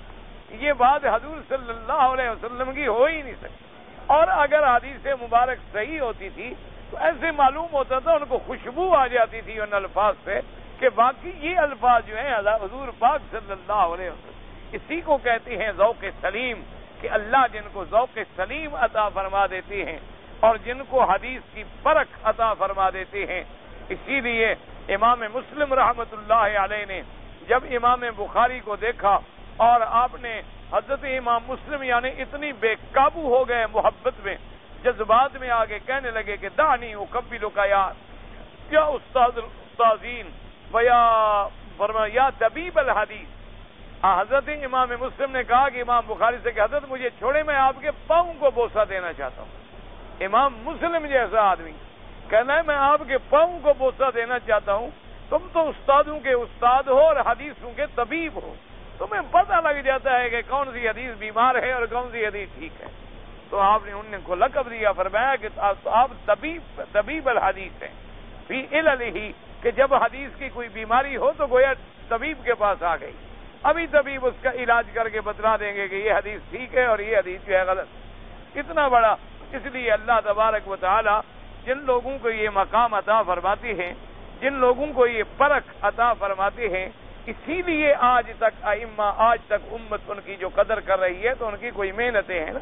یہ بات حضور صلی اللہ علیہ وسلم کی ہو ہی نہیں سکتی. اور اگر حدیث مبارک صحیح ہوتی تھی تو ایسے معلوم ہوتا تھا، ان کو خوشبو آ جاتی تھی ان الفاظ سے کہ باقی یہ الفاظ جو ہیں حضور پاک صلی اللہ علیہ وسلم. اسی کو کہتے ہیں ذوق سلیم، کہ اللہ جن کو ذوق سلیم عطا فرما دیتے ہیں اور جن کو حدیث کی پرکھ عطا فرما دیتے ہیں. اسی لیے امام مسلم رحمت اللہ علیہ نے جب امام بخاری کو دیکھا اور آپ نے حضرت امام مسلم یعنی اتنی بے قابو ہو گئے محبت میں، جذبات میں آگے کہنے لگے کہ دانی اقبلک یا استاذین یا طبیب الحدیث. حضرت امام مسلم نے کہا کہ امام بخاری سے کہ حضرت مجھے چھوڑے، میں آپ کے پاؤں کو بوسہ دینا چاہتا ہوں. امام مسلم جیسا آدمی کہنا ہے میں آپ کے پاؤں کو بوسہ دینا چاہتا ہوں، تم تو استادوں کے استاد ہو اور حدیثوں کے طبیب ہو، تمہیں پتہ لگ جاتا ہے کہ کون سی حدیث بیمار ہے اور کون سی حدیث ٹھیک ہے. تو آپ نے ان کو لقب دیا، فرمایا کہ آپ طبیب الحدیث ہیں فی عللہ، کہ جب حدیث کی کوئی بیماری ہو تو گویا طبیب کے پاس آ گئی، ابھی طبیب اس کا علاج کر کے بتلا دیں گے کہ یہ حدیث ٹھیک ہے اور یہ حدیث جو ہے غلط. اتنا بڑا، اس لیے اللہ تبارک و تعالی جن لوگوں کو یہ مقام عطا فرماتے ہیں، جن لوگوں کو یہ پرکھ عطا فرماتے ہیں، اسی لیے آج تک ائمہ، آج تک امت ان کی جو قدر کر رہی ہے تو ان کی کوئی محنتیں ہیں نا،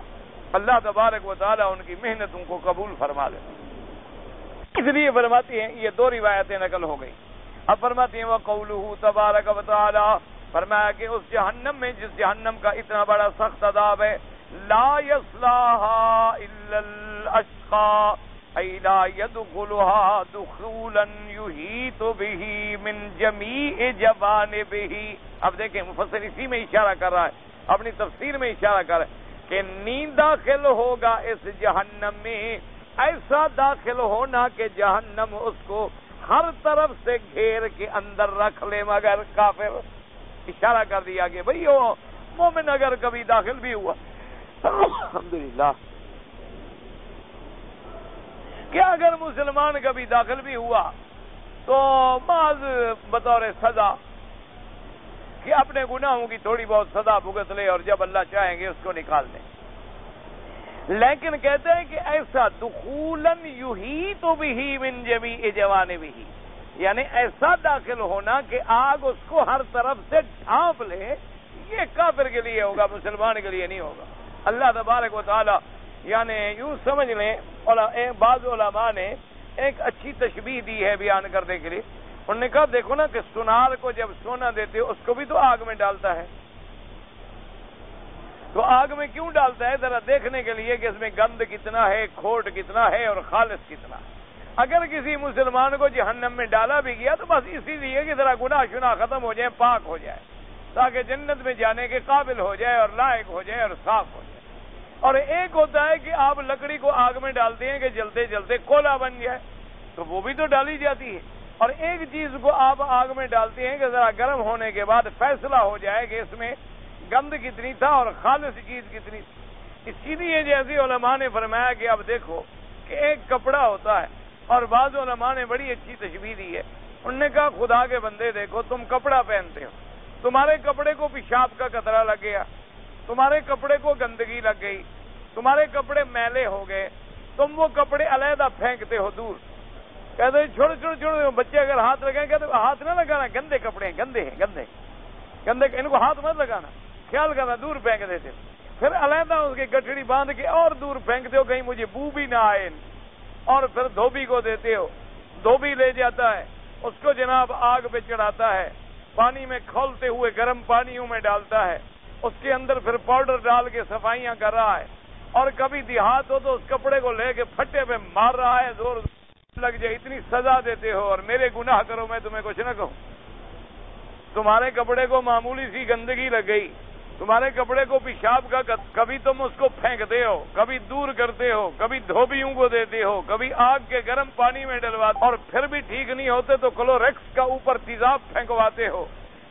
اللہ تبارک و تعالی ان کی محنتوں کو قبول فرما لے. اس لیے فرماتے ہیں یہ دو روایتیں نقل ہو گئی. اب فرماتے ہیں وقولہ تبارک و تعالی، فرمایا کہ اس جہنم میں جس جہنم کا اتنا بڑا سخت عذاب ہے، لا یصلاھا الا الاشقى ای لا يدخلها دخولا یحیط به من جمیع جوانبه. اب دیکھیں مفسر اسی میں اشارہ کر رہا ہے، اپنی تفسیر میں اشارہ کر رہا ہے کہ نیند داخل ہوگا اس جہنم میں، ایسا داخل ہونا کہ جہنم اس کو ہر طرف سے گھیر کے اندر رکھ لے، مگر کافر. اشارہ کر دیا کہ بھئی وہ مومن اگر کبھی داخل بھی ہوا الحمدللہ، کیا اگر مسلمان کبھی داخل بھی ہوا تو بعض بطور سزا کہ اپنے گناہوں کی تھوڑی بہت سزا بھگت لے اور جب اللہ چاہیں گے اس کو نکال دیں. لیکن کہتے ہیں کہ ایسا دخولاً یحیط بہ من جمیع جوانبہ، یعنی ایسا داخل ہونا کہ آگ اس کو ہر طرف سے ڈھانپ لے، یہ کافر کے لیے ہوگا، مسلمان کے لیے نہیں ہوگا۔ اللہ تبارک و تعالی یعنی یوں سمجھ لیں، بعض علماء نے ایک اچھی تشبیہ دی ہے بیان کرنے کے لیے۔ انہوں نے کہا دیکھو نا کہ سونار کو جب سونا دیتے ہو اس کو بھی تو آگ میں ڈالتا ہے، تو آگ میں کیوں ڈالتا ہے؟ ذرا دیکھنے کے لیے کہ اس میں گند کتنا ہے، کھوٹ کتنا ہے اور خالص کتنا ہے۔ اگر کسی مسلمان کو جہنم میں ڈالا بھی گیا تو بس اسی لیے کہ ذرا گناہ شنا ختم ہو جائے، پاک ہو جائے، تاکہ جنت میں جانے کے قابل ہو جائے اور لائق ہو جائے اور صاف ہو جائے۔ اور ایک ہوتا ہے کہ آپ لکڑی کو آگ میں ڈالتے ہیں کہ جلتے جلتے کولا بن جائے، تو وہ بھی تو ڈالی جاتی ہے۔ اور ایک چیز کو آپ آگ میں ڈالتے ہیں کہ ذرا گرم ہونے کے بعد فیصلہ ہو جائے کہ اس میں گند کتنی تھا اور خالص چیز کتنی تھی۔ اسی لیے جیسے علماء نے فرمایا کہ اب دیکھو کہ ایک کپڑا ہوتا ہے، اور بعض علماء نے بڑی اچھی تشبیہ دی ہے۔ انہوں نے کہا خدا کے بندے دیکھو، تم کپڑا پہنتے ہو، تمہارے کپڑے کو پیشاب کا قطرہ لگ گیا، تمہارے کپڑے کو گندگی لگ گئی، تمہارے کپڑے میلے ہو گئے، تم وہ کپڑے علیحدہ پھینکتے ہو دور، کہتے ہیں چھوڑ چھوڑ چھوڑ، بچے اگر ہاتھ لگائیں کہتے ہاتھ نہ لگانا، گندے کپڑے ہیں، گندے ہیں، گندے گندے، ان کو ہاتھ مت لگانا، خیال کرنا، دور پھینک دیتے، پھر علیحدہ اس کی گٹھڑی باندھ کے اور دور پھینکتے ہو کہیں مجھے بو بھی نہ آئے، اور پھر دھوبی کو دیتے ہو، دھوبی لے جاتا ہے، اس کو جناب آگ پہ چڑھاتا ہے، پانی میں کھولتے ہوئے گرم پانیوں میں ڈالتا ہے، اس کے اندر پھر پاؤڈر ڈال کے صفائیاں کر رہا ہے، اور کبھی دیہات ہو تو اس کپڑے کو لے کے پھٹے پہ مار رہا ہے، زور لگ جائے، اتنی سزا دیتے ہو، اور میرے گناہ کرو میں تمہیں کچھ نہ کہوں۔ تمہارے کپڑے کو معمولی سی گندگی لگ گئی، تمہارے کپڑے کو پیشاب کا کبھی تم اس کو پھینکتے ہو، کبھی دور کرتے ہو، کبھی دھوبیوں کو دیتے ہو، کبھی آگ کے گرم پانی میں ڈلواتے، اور پھر بھی ٹھیک نہیں ہوتے تو کلوریکس کا اوپر تیزاب پھینکواتے ہو،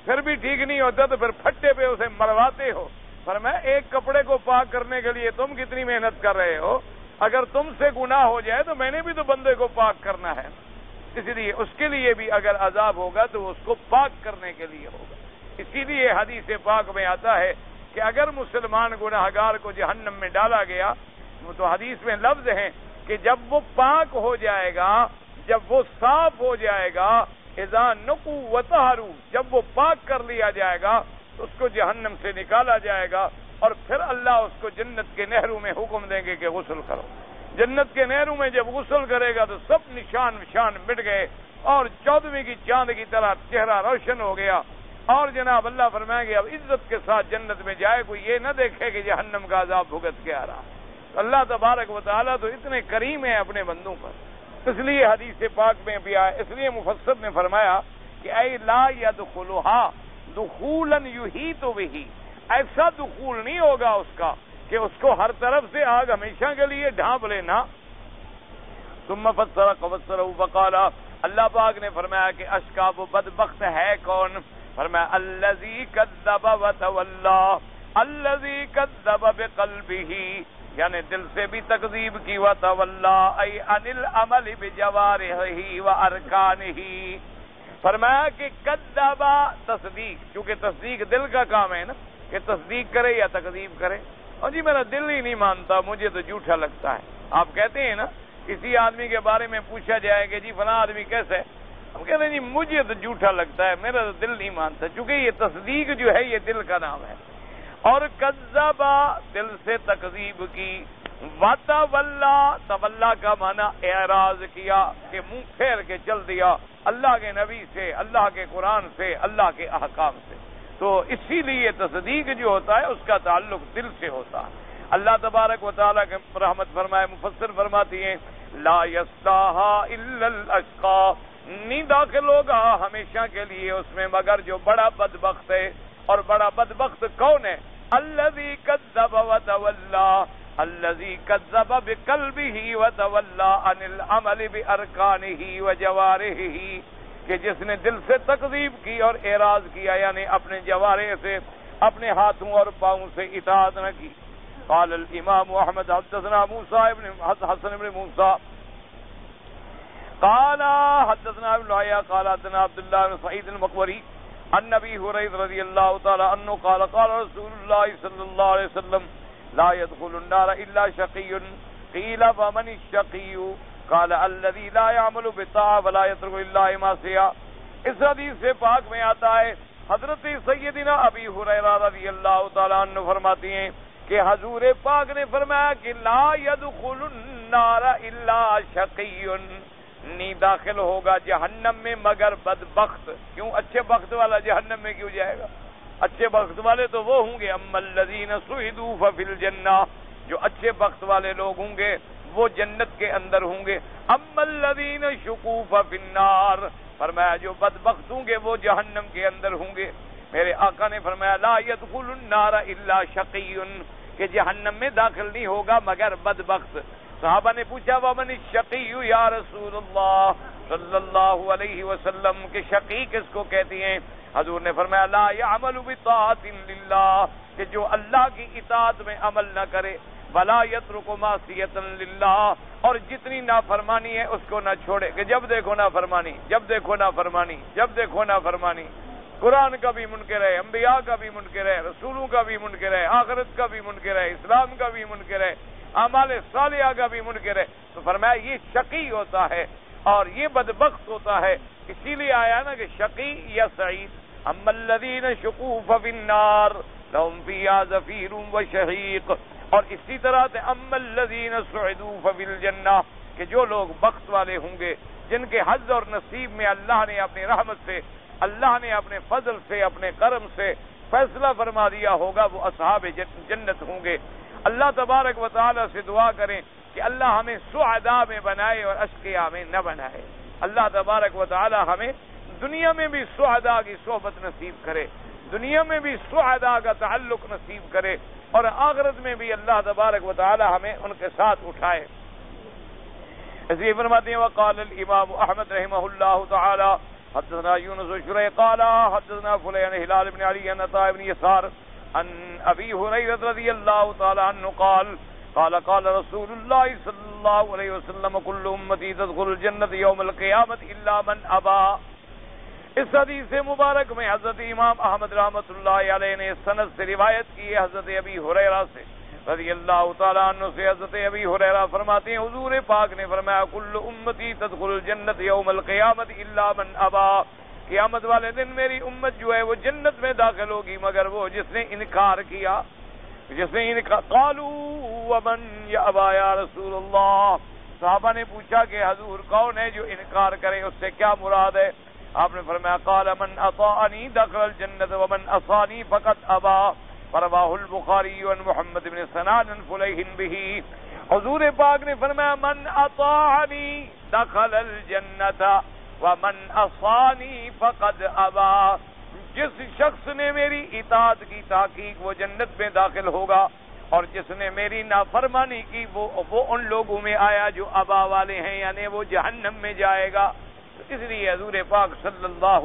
پھر بھی ٹھیک نہیں ہوتا تو پھر پھٹے پہ اسے مرواتے ہو۔ فرمایا ایک کپڑے کو پاک کرنے کے لیے تم کتنی محنت کر رہے ہو، اگر تم سے گناہ ہو جائے تو میں نے بھی تو بندے کو پاک کرنا ہے، اس لیے اس کے لیے بھی اگر عذاب ہوگا تو اس کو پاک کرنے کے لیے ہوگا۔ اسی لیے حدیث پاک میں آتا ہے کہ اگر مسلمان گناہگار کو جہنم میں ڈالا گیا تو حدیث میں لفظ ہیں کہ جب وہ پاک ہو جائے گا، جب وہ صاف ہو جائے گا، اذا نقوا وطہروا، جب وہ پاک کر لیا جائے گا تو اس کو جہنم سے نکالا جائے گا، اور پھر اللہ اس کو جنت کے نہروں میں حکم دیں گے کہ غسل کرو۔ جنت کے نہروں میں جب غسل کرے گا تو سب نشان مٹ گئے، اور 14ویں کی چاند کی طرح چہرہ روشن ہو گیا، اور جناب اللہ فرمائیں گے اب عزت کے ساتھ جنت میں جائے، کوئی یہ نہ دیکھے کہ جہنم کا عذاب بھگت کے آ رہا۔ اللہ تبارک و تعالیٰ تو اتنے کریم ہیں اپنے بندوں پر، اس لیے حدیث پاک میں بھی آیا، اس لیے مفسر نے فرمایا کہ اے لا یدخلھا دخولا یحیط بہ، ایسا دخول نہیں ہوگا اس کا کہ اس کو ہر طرف سے آگ ہمیشہ کے لیے ڈھانپ لینا۔ ثم فسرہ فقال، اللہ پاک نے فرمایا کہ اشقا وہ بدبخت ہے کون؟ فرمایا الذی کذب وتولی، الذی کذب بقلبہ، یعنی دل سے بھی تکذیب کی، وتولی ای عن العمل بجوارحہ وارکانہ، فرمایا کہ کذب تصدیق، چونکہ تصدیق دل کا کام ہے نا، کہ تصدیق کرے یا تکذیب کرے، اور جی میرا دل ہی نہیں مانتا، مجھے تو جھوٹا لگتا ہے۔ آپ کہتے ہیں نا کسی آدمی کے بارے میں پوچھا جائے کہ جی فلاں آدمی کیسا ہے، ہم کہتے ہیں جی مجھے تو جھوٹا لگتا ہے، میرا تو دل نہیں مانتا، چونکہ یہ تصدیق جو ہے یہ دل کا نام ہے۔ اور کذب دل سے تکذیب کی، وتولی تولا کا معنی اعراض کیا کہ منہ پھیر کے چل دیا اللہ کے نبی سے، اللہ کے قرآن سے، اللہ کے احکام سے، تو اسی لیے تصدیق جو ہوتا ہے اس کا تعلق دل سے ہوتا ہے۔ اللہ تبارک و تعالیٰ کے رحمت فرمائے، مفسر فرماتی ہیں لا یصلاھا الا الاشقی، نہیں داخل ہوگا ہمیشہ کے لیے اس میں مگر جو بڑا بدبخت ہے، اور بڑا بدبخت کون ہے؟ الذی کذب وتولی، الذی کذب بقلبہ وتولی عن العمل بارکانہ وجوارحہ، کہ جس نے دل سے تکذیب کی اور اعراض کیا، یعنی اپنے جوارح سے، اپنے ہاتھوں اور پاؤں سے اطاعت نہ کی۔ قال الامام احمد حدثنا موسیٰ بن حسن بن موسیٰ قال حدثنا ابن عیاء قال حدثنا عبداللہ بن سعید المقبری عن ابی ہریرہ رضی اللہ تعالی عنہ قال قال رسول اللہ صلی اللہ علیہ وسلم لا يدخل النار الا شقی، قیل فمن الشقی؟ قال الذي لا يعمل بالطاعة ولا يترك الا معصية۔ اس حدیث سے پاک میں آتا ہے حضرت سیدنا ابی ہریرہ رضی اللہ تعالیٰ عنہ فرماتی ہیں کہ حضور پاک نے فرمایا کہ لا يدخل النار الا شقی، نہیں داخل ہوگا جہنم میں مگر بدبخت۔ کیوں؟ اچھے بخت والا جہنم میں کیوں جائے گا؟ اچھے بخت والے تو وہ ہوں گے، اما الذین سعدوا ففی الجنہ، جو اچھے بخت والے لوگ ہوں گے وہ جنت کے اندر ہوں گے، اما الذین شقوا ففی النار، فرمایا جو بدبخت ہوں گے وہ جہنم کے اندر ہوں گے۔ میرے آقا نے فرمایا لا يدخل النار الا شقی، کہ جہنم میں داخل نہیں ہوگا مگر بدبخت۔ صحابہ نے پوچھا ومن الشقی یا رسول اللہ صلی اللہ علیہ وسلم، کہ شقی کس کو کہتی ہیں؟ حضور نے فرمایا لا يعمل بطاعت للہ، کہ جو اللہ کی اطاعت میں عمل نہ کرے، ولا يترک معصیۃ للہ، اور جتنی نافرمانی ہے اس کو نہ چھوڑے، کہ جب دیکھو نافرمانی، جب دیکھو نافرمانی، جب دیکھو نافرمانی۔ قرآن کا بھی منکر ہے، انبیاء کا بھی منکر ہے، رسولوں کا بھی منکر ہے، آخرت کا بھی منکر ہے، اسلام کا بھی منکر ہے، اعمال صالحہ کا بھی منکر ہے۔ تو فرمایا یہ شقی ہوتا ہے اور یہ بدبخت ہوتا ہے۔ اسی لیے آیا نا کہ شقی یا سعید، اما الذین شقوا ففی النار لهم فیہا زفیر وشہیق، اور اسی طرح سے اما الذین سعدوا ففی الجنہ، کہ جو لوگ بخت والے ہوں گے، جن کے حظ اور نصیب میں اللہ نے اپنی رحمت سے، اللہ نے اپنے فضل سے، اپنے کرم سے فیصلہ فرما دیا ہوگا، وہ اصحاب جنت ہوں گے۔ اللہ تبارک و تعالی سے دعا کریں کہ اللہ ہمیں سعداء میں بنائے اور اشقیاء میں نہ بنائے۔ اللہ تبارک و تعالی ہمیں دنیا میں بھی سعداء کی صحبت نصیب کرے، دنیا میں بھی سعداء کا تعلق نصیب کرے، اور آخرت میں بھی اللہ تبارک و تعالی ہمیں ان کے ساتھ اٹھائے۔ اس لیے فرماتے ہیں وقال الامام احمد رحمہ اللہ تعالی حدثنا یونس وشریح قال حدثنا فلان ہلال بن علی عن عطاء بن یسار عن ابی ہریرہ رضی اللہ تعالی عنہ قال قال رسول اللہ صلی اللہ علیہ وسلم کل امتی تدخل الجنت یوم القیامت الا من ابا۔ اس حدیث مبارک میں حضرت امام احمد رحمۃ اللہ علیہ نے سند سے روایت کی ہے حضرت ابی ہریرہ سے رضی اللہ تعالیٰ عنہ سے۔ حضرت ابی ہریرہ فرماتے ہیں حضور پاک نے فرمایا کل امتی تدخل الجنت یوم القیامت الا من ابا، قیامت والے دن میری امت جو ہے وہ جنت میں داخل ہوگی مگر وہ جس نے انکار کیا، جس نے انکار۔ قالوا ومن یابا یا رسول اللہ، صحابہ نے پوچھا کہ حضور کون ہے جو انکار کرے، اس سے کیا مراد ہے؟ آپ نے فرمایا قال من اطاعنی دخل الجنت ومن عصانی فقد ابا، فرواہ البخاری عن محمد بن سنان عن فلیح به۔ حضور پاک نے فرمایا من اطاعنی دخل الجنت ومن عصانی فقد ابا، جس شخص نے میری اطاعت کی تحقیق وہ جنت میں داخل ہوگا، اور جس نے میری نافرمانی کی وہ ان لوگوں میں آیا جو ابا والے ہیں، یعنی وہ جہنم میں جائے گا۔ اس لیے حضور پاک صلی اللہ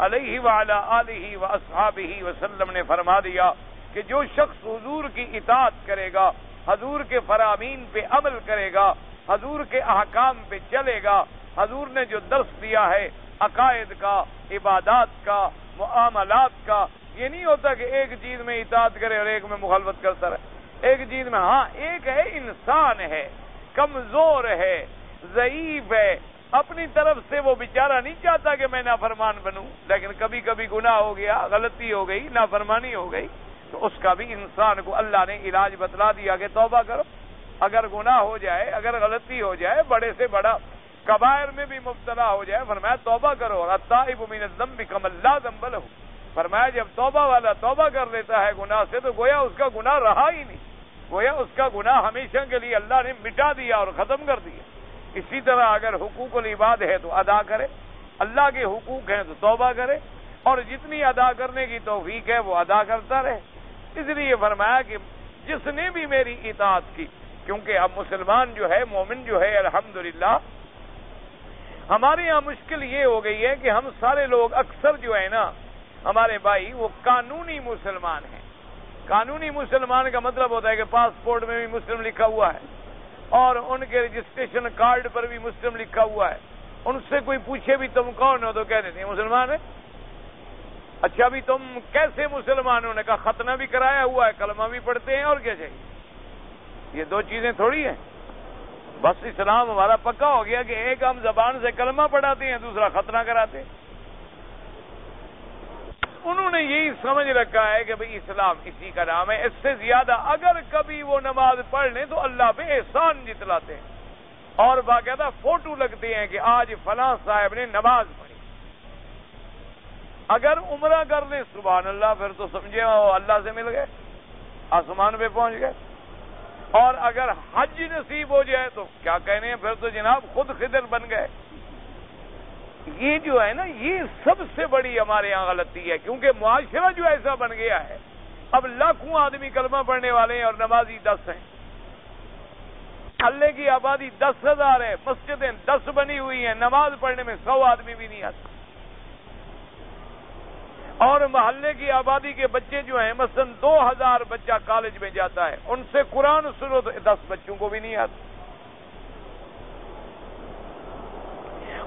علیہ وعلی آلہ واصحابہ وسلم نے فرما دیا کہ جو شخص حضور کی اطاعت کرے گا، حضور کے فرامین پہ عمل کرے گا، حضور کے احکام پہ چلے گا، حضور نے جو درس دیا ہے عقائد کا، عبادات کا، معاملات کا، یہ نہیں ہوتا کہ ایک چیز میں اطاعت کرے اور ایک میں مخالفت کرتا رہے۔ ایک چیز میں ہاں ایک ہے انسان ہے، کمزور ہے، ضعیف ہے، اپنی طرف سے وہ بیچارہ نہیں چاہتا کہ میں نافرمان بنوں، لیکن کبھی کبھی گناہ ہو گیا، غلطی ہو گئی، نافرمانی ہو گئی، تو اس کا بھی انسان کو اللہ نے علاج بتلا دیا کہ توبہ کرو۔ اگر گناہ ہو جائے، اگر غلطی ہو جائے، بڑے سے بڑا کبائر میں بھی مبتلا ہو جائے، فرمایا توبہ کرو، اور التائب من الذنب کمن لا ذنب لہ، فرمایا جب توبہ والا توبہ کر لیتا ہے گناہ سے تو گویا اس کا گناہ رہا ہی نہیں، گویا اس کا گناہ ہمیشہ کے لیے اللہ نے مٹا دیا اور ختم کر دیا۔ اسی طرح اگر حقوق العباد ہے تو ادا کرے، اللہ کے حقوق ہیں تو توبہ کرے، اور جتنی ادا کرنے کی توفیق ہے وہ ادا کرتا رہے۔ اس لیے فرمایا کہ جس نے بھی میری اطاعت کی، کیونکہ اب مسلمان جو ہے، مومن جو ہے، الحمدللہ ہمارے یہاں مشکل یہ ہو گئی ہے کہ ہم سارے لوگ اکثر جو ہے نا ہمارے بھائی وہ قانونی مسلمان ہیں۔ قانونی مسلمان کا مطلب ہوتا ہے کہ پاسپورٹ میں بھی مسلم لکھا ہوا ہے اور ان کے رجسٹریشن کارڈ پر بھی مسلم لکھا ہوا ہے۔ ان سے کوئی پوچھے بھی تم کون ہو تو کہہ دیتے ہیں مسلمان ہے۔ اچھا بھی تم کیسے مسلمان ہو؟ نے کہا ختنہ بھی کرایا ہوا ہے، کلمہ بھی پڑھتے ہیں، اور کیا چاہیے؟ یہ دو چیزیں تھوڑی ہیں۔ بس اسلام ہمارا پکا ہو گیا کہ ایک ہم زبان سے کلمہ پڑھاتے ہیں، دوسرا ختنہ کراتے ہیں۔ انہوں نے یہی سمجھ رکھا ہے کہ بھئی اسلام اسی کا نام ہے. اس سے زیادہ اگر کبھی وہ نماز پڑھ لیں تو اللہ پہ احسان جتلاتے ہیں اور باقاعدہ فوٹو لگتے ہیں کہ آج فلاں صاحب نے نماز پڑھی. اگر عمرہ کر لیں سبحان اللہ پھر تو سمجھے وہ اللہ سے مل گئے, آسمان پہ پہنچ گئے. اور اگر حج نصیب ہو جائے تو کیا کہنے ہیں, پھر تو جناب خود خضر بن گئے. یہ جو ہے نا یہ سب سے بڑی ہمارے یہاں غلطی ہے, کیونکہ معاشرہ جو ایسا بن گیا ہے اب لاکھوں آدمی کلمہ پڑھنے والے ہیں اور نمازی 10 ہیں. محلے کی آبادی 10,000 ہے, مسجدیں 10 بنی ہوئی ہیں, نماز پڑھنے میں 100 آدمی بھی نہیں آتے. اور محلے کی آبادی کے بچے جو ہیں مثلا 2,000 بچہ کالج میں جاتا ہے, ان سے قرآن سنو تو 10 بچوں کو بھی نہیں آتا.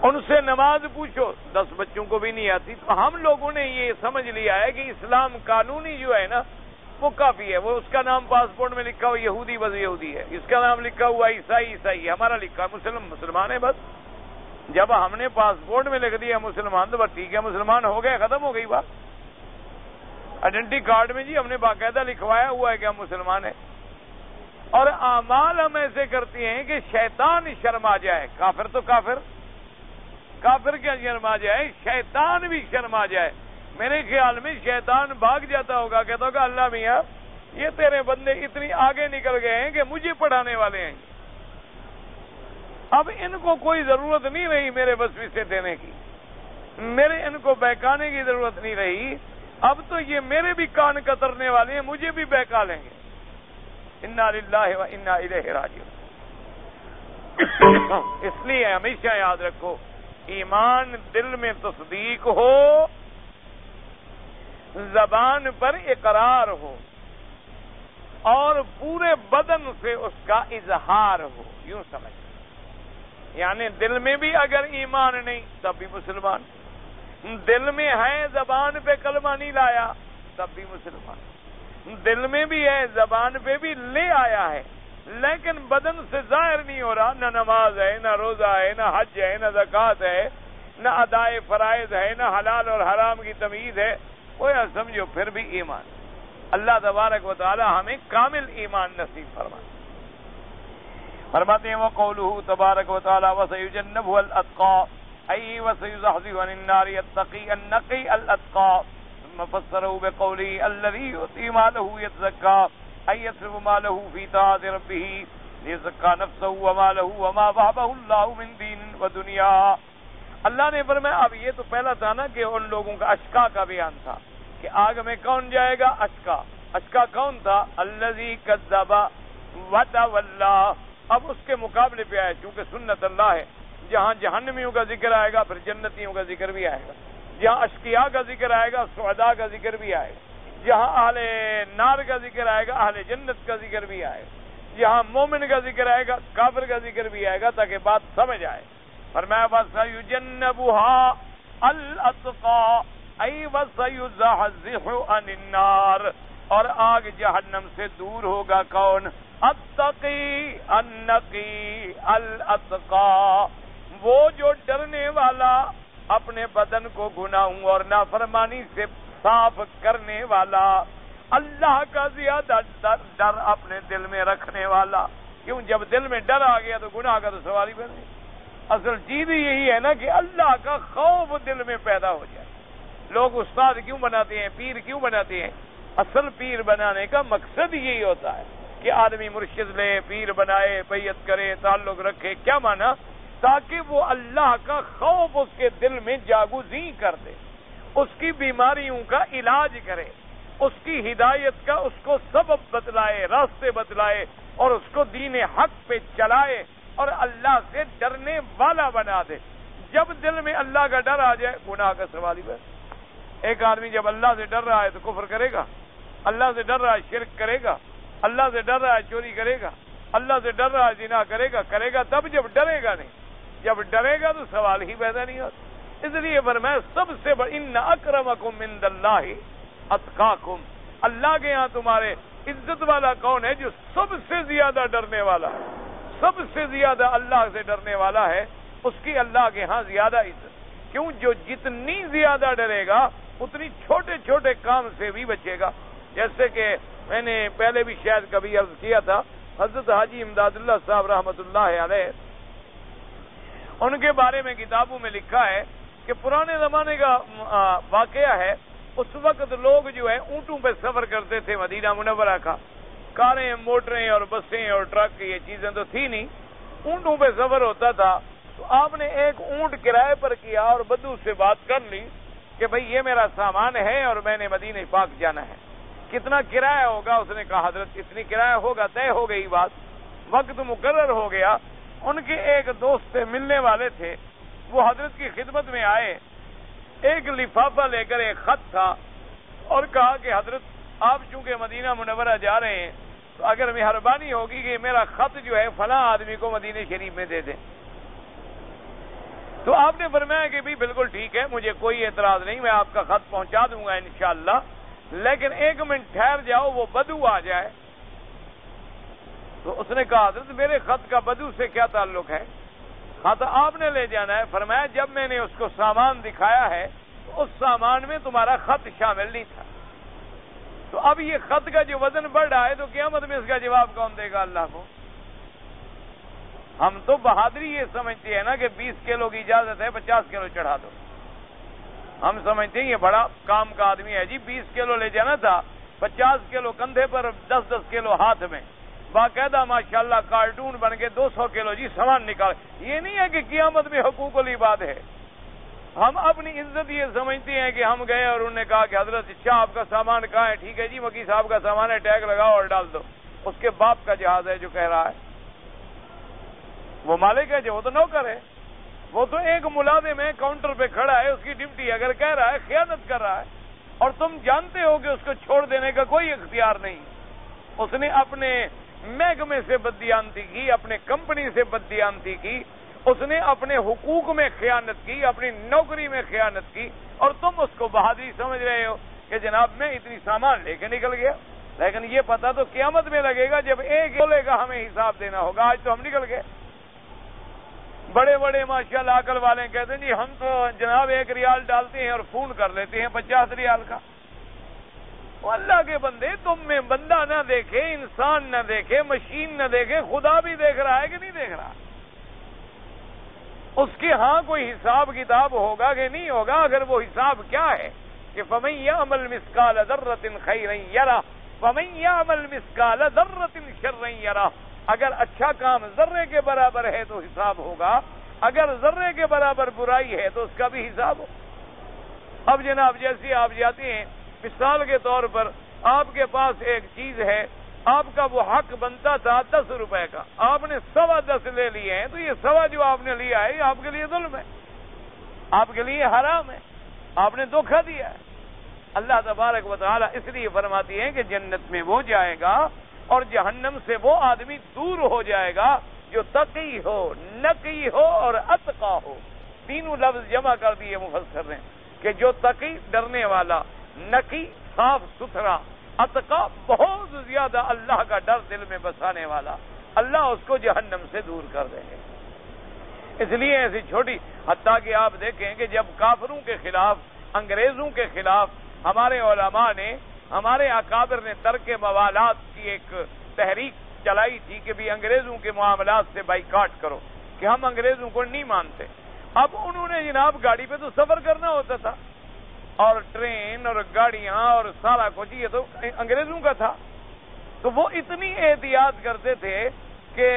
ان سے نماز پوچھو 10 بچوں کو بھی نہیں آتی. تو ہم لوگوں نے یہ سمجھ لیا ہے کہ اسلام قانونی جو ہے نا وہ کافی ہے. وہ اس کا نام پاسپورٹ میں لکھا ہوا یہودی بس یہودی ہے, اس کا نام لکھا ہوا عیسائی عیسائی ہے, ہمارا لکھا مسلمان ہے. بس جب ہم نے پاسپورٹ میں لکھ دیا مسلمان تو بس ٹھیک ہے, مسلمان ہو گئے, ختم ہو گئی بات. آئیڈینٹی کارڈ میں جی ہم نے باقاعدہ لکھوایا ہوا ہے کہ ہم مسلمان ہیں. اور اعمال ہم ایسے کرتے ہیں کہ شیطان شرما جائے. کافر تو کافر کیا شرما جائے, شیطان بھی شرما جائے. میرے خیال میں شیطان بھاگ جاتا ہوگا, کہتا ہوگا اللہ میاں یہ تیرے بندے اتنی آگے نکل گئے ہیں کہ مجھے پڑھانے والے ہیں, اب ان کو کوئی ضرورت نہیں رہی میرے وسوسے دینے کی, میرے ان کو بہکانے کی ضرورت نہیں رہی. اب تو یہ میرے بھی کان کترنے والے ہیں, مجھے بھی بہکا لیں گے. انا للہ و انا الیہ راجعون. اس لیے ہمیشہ یاد رکھو ایمان دل میں تصدیق ہو, زبان پر اقرار ہو اور پورے بدن سے اس کا اظہار ہو. یوں سمجھ, یعنی دل میں بھی اگر ایمان نہیں تب بھی مسلمان, دل میں ہے زبان پہ کلمہ نہیں لایا تب بھی مسلمان, دل میں بھی ہے زبان پہ بھی لے آیا ہے لیکن بدن سے ظاہر نہیں ہو رہا, نہ نماز ہے, نہ روزہ ہے, نہ حج ہے, نہ زکوٰۃ ہے, نہ ادائے فرائض ہے, نہ حلال اور حرام کی تمیز ہے, وہ یا سمجھو پھر بھی ایمان. اللہ تبارک و تعالی ہمیں کامل ایمان نصیب فرمائے. فرماتے ہیں وقولہ تبارک و تعالی وسیجنبها الاتقى ای وسیزحزح عن النار التقی النقی الاتقى ثم فسره بقوله الذي يؤتي ماله يتزكى أن يصرف ماله في طاعة ربه ليزكى نفسه وماله وما وهبه الله من دين ودنيا. اللہ نے فرمایا اب یہ تو پہلا تھا نا کہ ان لوگوں کا اشقا کا بیان تھا کہ آگ میں کون جائے گا, اشقا کون تھا, الذی کذب وتولی. اب اس کے مقابلے پہ آئے, چونکہ سنت اللہ ہے, جہاں جہنمیوں کا ذکر آئے گا پھر جنتیوں کا ذکر بھی آئے گا, جہاں اشقیاء کا ذکر آئے گا سعداء کا ذکر بھی آئے گا, جہاں اہل نار کا ذکر آئے گا اہل جنت کا ذکر بھی آئے گا, جہاں مومن کا ذکر آئے گا کافر کا ذکر بھی آئے گا تاکہ بات سمجھ آئے. فرمایا وَسَيُجَنَّبُهَا الْأَتْقَى أَيْ وَسَيُزَحْزِحُ عَنِ النَّارِ, اور آگ جہنم سے دور ہوگا کون, التقی النقی الاتقى, وہ جو ڈرنے والا اپنے بدن کو گناہوں اور نافرمانی سے صاف کرنے والا, اللہ کا زیادہ ڈر اپنے دل میں رکھنے والا. کیوں, جب دل میں ڈر آ گیا تو گناہ کا تو سوال ہی بن گیا. اصل چیز یہی ہے نا کہ اللہ کا خوف دل میں پیدا ہو جائے. لوگ استاد کیوں بناتے ہیں, پیر کیوں بناتے ہیں, اصل پیر بنانے کا مقصد یہی ہوتا ہے کہ آدمی مرشد لے, پیر بنائے, بیعت کرے, تعلق رکھے. کیا مانا, تاکہ وہ اللہ کا خوف اس کے دل میں جاگزیں کر دے, اس کی بیماریوں کا علاج کرے, اس کی ہدایت کا اس کو سبب بتلائے, راستے بتلائے اور اس کو دین حق پہ چلائے اور اللہ سے ڈرنے والا بنا دے. جب دل میں اللہ کا ڈر آ جائے گناہ کا سوال ہی بس. ایک آدمی جب اللہ سے ڈر رہا ہے تو کفر کرے گا, اللہ سے ڈر رہا ہے شرک کرے گا, اللہ سے ڈر رہا ہے چوری کرے گا, اللہ سے ڈر رہا ہے زنا کرے گا تب, جب ڈرے گا نہیں. جب ڈرے گا تو سوال ہی پیدا نہیں ہوتا. اس لیے فرمایا سب سے بڑا ان اکرمکم عند اللہ اتقاکم, اللہ کے ہاں تمہارے عزت والا کون ہے, جو سب سے زیادہ ڈرنے والا ہے, سب سے زیادہ اللہ سے ڈرنے والا ہے, اس کی اللہ کے ہاں زیادہ عزت. کیوں, جو جتنی زیادہ ڈرے گا اتنی چھوٹے چھوٹے کام سے بھی بچے گا. جیسے کہ میں نے پہلے بھی شاید کبھی عرض کیا تھا، حضرت حاجی امداد اللہ صاحب رحمۃ اللہ علیہ، ان کے بارے میں کتابوں میں لکھا ہے کہ پرانے زمانے کا واقعہ ہے. اس وقت لوگ جو ہے اونٹوں پہ سفر کرتے تھے مدینہ منورہ کا. کاریں، موٹریں اور بسیں اور ٹرک یہ چیزیں تو تھی نہیں، اونٹوں پہ سفر ہوتا تھا. تو آپ نے ایک اونٹ کرائے پر کیا اور بدو سے بات کر لی کہ بھئی یہ میرا سامان ہے اور میں نے مدینہ پاک جانا ہے، کتنا کرایہ ہوگا؟ اس نے کہا حضرت اتنی کرایہ ہوگا. طے ہو گئی بات، وقت مقرر ہو گیا. ان کے ایک دوست سے ملنے والے تھے، وہ حضرت کی خدمت میں آئے. ایک لفافہ لے کر ایک خط تھا اور کہا کہ حضرت آپ چونکہ مدینہ منورہ جا رہے ہیں تو اگر مہربانی ہوگی کہ میرا خط جو ہے فلاں آدمی کو مدینہ شریف میں دے دیں. تو آپ نے فرمایا کہ بھی بالکل ٹھیک ہے، مجھے کوئی اعتراض نہیں، میں آپ کا خط پہنچا دوں گا انشاءاللہ، لیکن 1 منٹ ٹھہر جاؤ، وہ بدو آ جائے. تو اس نے کہا حضرت میرے خط کا بدو سے کیا تعلق ہے؟ خط آپ نے لے جانا ہے. فرمایا جب میں نے اس کو سامان دکھایا ہے تو اس سامان میں تمہارا خط شامل نہیں تھا. تو اب یہ خط کا جو وزن بڑھ رہا ہے تو قیامت میں اس کا جواب کون دے گا اللہ کو؟ ہم تو بہادری یہ سمجھتے ہیں نا کہ 20 کلو کی اجازت ہے، 50 کلو چڑھا دو. ہم سمجھتے ہیں یہ بڑا کام کا آدمی ہے جی، 20 کلو لے جانا تھا، 50 کلو کندھے پر، 10-10 کلو ہاتھ میں، باقاعدہ ماشاءاللہ کارٹون بن کے 200 کلو جی سامان نکال. یہ نہیں ہے کہ قیامت میں حقوق العباد ہے. ہم اپنی عزت یہ سمجھتے ہیں کہ ہم گئے اور انہوں نے کہا کہ حضرت اچھا آپ کا سامان کہاں ہے؟ ٹھیک ہے جی مکی صاحب کا سامان ہے، ٹیگ لگاؤ اور ڈال دو. اس کے باپ کا جہاز ہے جو کہہ رہا ہے، وہ مالک ہے جو، وہ تو نوکر ہے، وہ تو ایک ملازم ہے، کاؤنٹر پہ کھڑا ہے، اس کی ڈیوٹی اگر کہہ رہا ہے خیانت کر رہا ہے اور تم جانتے ہو کہ اس کو چھوڑ دینے کا کوئی اختیار نہیں. اس نے اپنے محکمے سے بددیانتی کی، اپنے کمپنی سے بددیانتی کی، اس نے اپنے حقوق میں خیانت کی، اپنی نوکری میں خیانت کی، اور تم اس کو بہادری سمجھ رہے ہو کہ جناب میں اتنی سامان لے کے نکل گیا. لیکن یہ پتہ تو قیامت میں لگے گا جب ایک بولے گا ہمیں حساب دینا ہوگا. آج تو ہم نکل گئے. بڑے بڑے ماشاءاللہ عقل والے کہتے ہیں جی ہم تو جناب 1 ریال ڈالتے ہیں اور فون کر لیتے ہیں 50 ریال کا. وہ اللہ کے بندے، تم میں بندہ نہ دیکھے، انسان نہ دیکھے، مشین نہ دیکھے، خدا بھی دیکھ رہا ہے کہ نہیں دیکھ رہا؟ اس کے ہاں کوئی حساب کتاب ہوگا کہ نہیں ہوگا؟ اگر وہ حساب کیا ہے کہ فَمَن يَعْمَلْ مِثْقَالَ ذَرَّةٍ خَيْرًا يَرَهُ وَمَن يَعْمَلْ مِثْقَالَ ذَرَّةٍ شَرًّا يَرَهُ. اگر اچھا کام ذرے کے برابر ہے تو حساب ہوگا، اگر ذرے کے برابر برائی ہے تو اس کا بھی حساب ہو. اب جناب جیسے آپ جاتے ہیں، مثال کے طور پر آپ کے پاس ایک چیز ہے، آپ کا وہ حق بنتا تھا 10 روپے کا، آپ نے 10.25 لے لیے ہیں، تو یہ 1.25 جو آپ نے لیا ہے یہ آپ کے لیے ظلم ہے، آپ کے لیے حرام ہے، آپ نے دھوکہ دیا ہے. اللہ تبارک و تعالی اس لیے فرماتی ہیں کہ جنت میں وہ جائے گا اور جہنم سے وہ آدمی دور ہو جائے گا جو تقی ہو، نقی ہو اور اتقا ہو. تینوں لفظ جمع کر دیے مفسر نے کہ جو تقی ڈرنے والا، نقی صاف ستھرا، اتقا بہت زیادہ اللہ کا ڈر دل میں بسانے والا، اللہ اس کو جہنم سے دور کر دیں گے. اس لیے ایسی چھوٹی، حتیٰ کہ آپ دیکھیں کہ جب کافروں کے خلاف، انگریزوں کے خلاف ہمارے علماء نے، ہمارے اکابر نے ترک موالات کی ایک تحریک چلائی تھی کہ بھی انگریزوں کے معاملات سے بائیکاٹ کرو، کہ ہم انگریزوں کو نہیں مانتے. اب انہوں نے جناب گاڑی پہ تو سفر کرنا ہوتا تھا، اور ٹرین اور گاڑیاں اور سارا کچھ یہ تو انگریزوں کا تھا. تو وہ اتنی احتیاط کرتے تھے کہ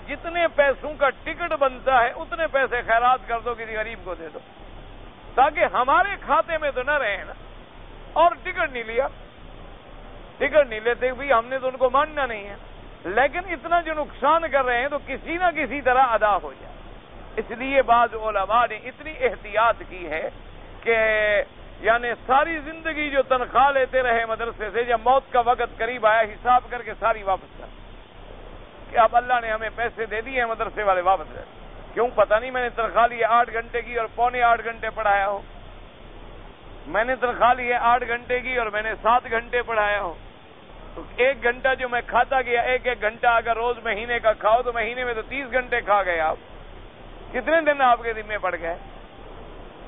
جتنے پیسوں کا ٹکٹ بنتا ہے اتنے پیسے خیرات کر دو، کسی غریب کو دے دو، تاکہ ہمارے کھاتے میں تو نہ رہے نا. اور ٹکٹ نہیں لیا، ٹکٹ نہیں لیتے بھی، ہم نے تو ان کو ماننا نہیں ہے، لیکن اتنا جو نقصان کر رہے ہیں تو کسی نہ کسی طرح ادا ہو جائے. اس لیے بعض علماء نے اتنی احتیاط کی ہے کہ یعنی ساری زندگی جو تنخواہ لیتے رہے مدرسے سے، جب موت کا وقت قریب آیا حساب کر کے ساری واپس کر، کہ اب اللہ نے ہمیں پیسے دے دیے ہیں مدرسے والے واپس کر. کیوں؟ پتہ نہیں، میں نے تنخواہ لی 8 گھنٹے کی اور 7.25 گھنٹے پڑھایا ہو. میں نے تنخواہ لی ہے 8 گھنٹے کی اور میں نے 7 گھنٹے پڑھایا ہو. تو 1 گھنٹہ جو میں کھاتا گیا، 1 گھنٹہ اگر روز مہینے کا کھاؤ تو مہینے میں تو 30 گھنٹے کھا گئے. آپ کتنے دن آپ کے ذمہ پڑ گئے؟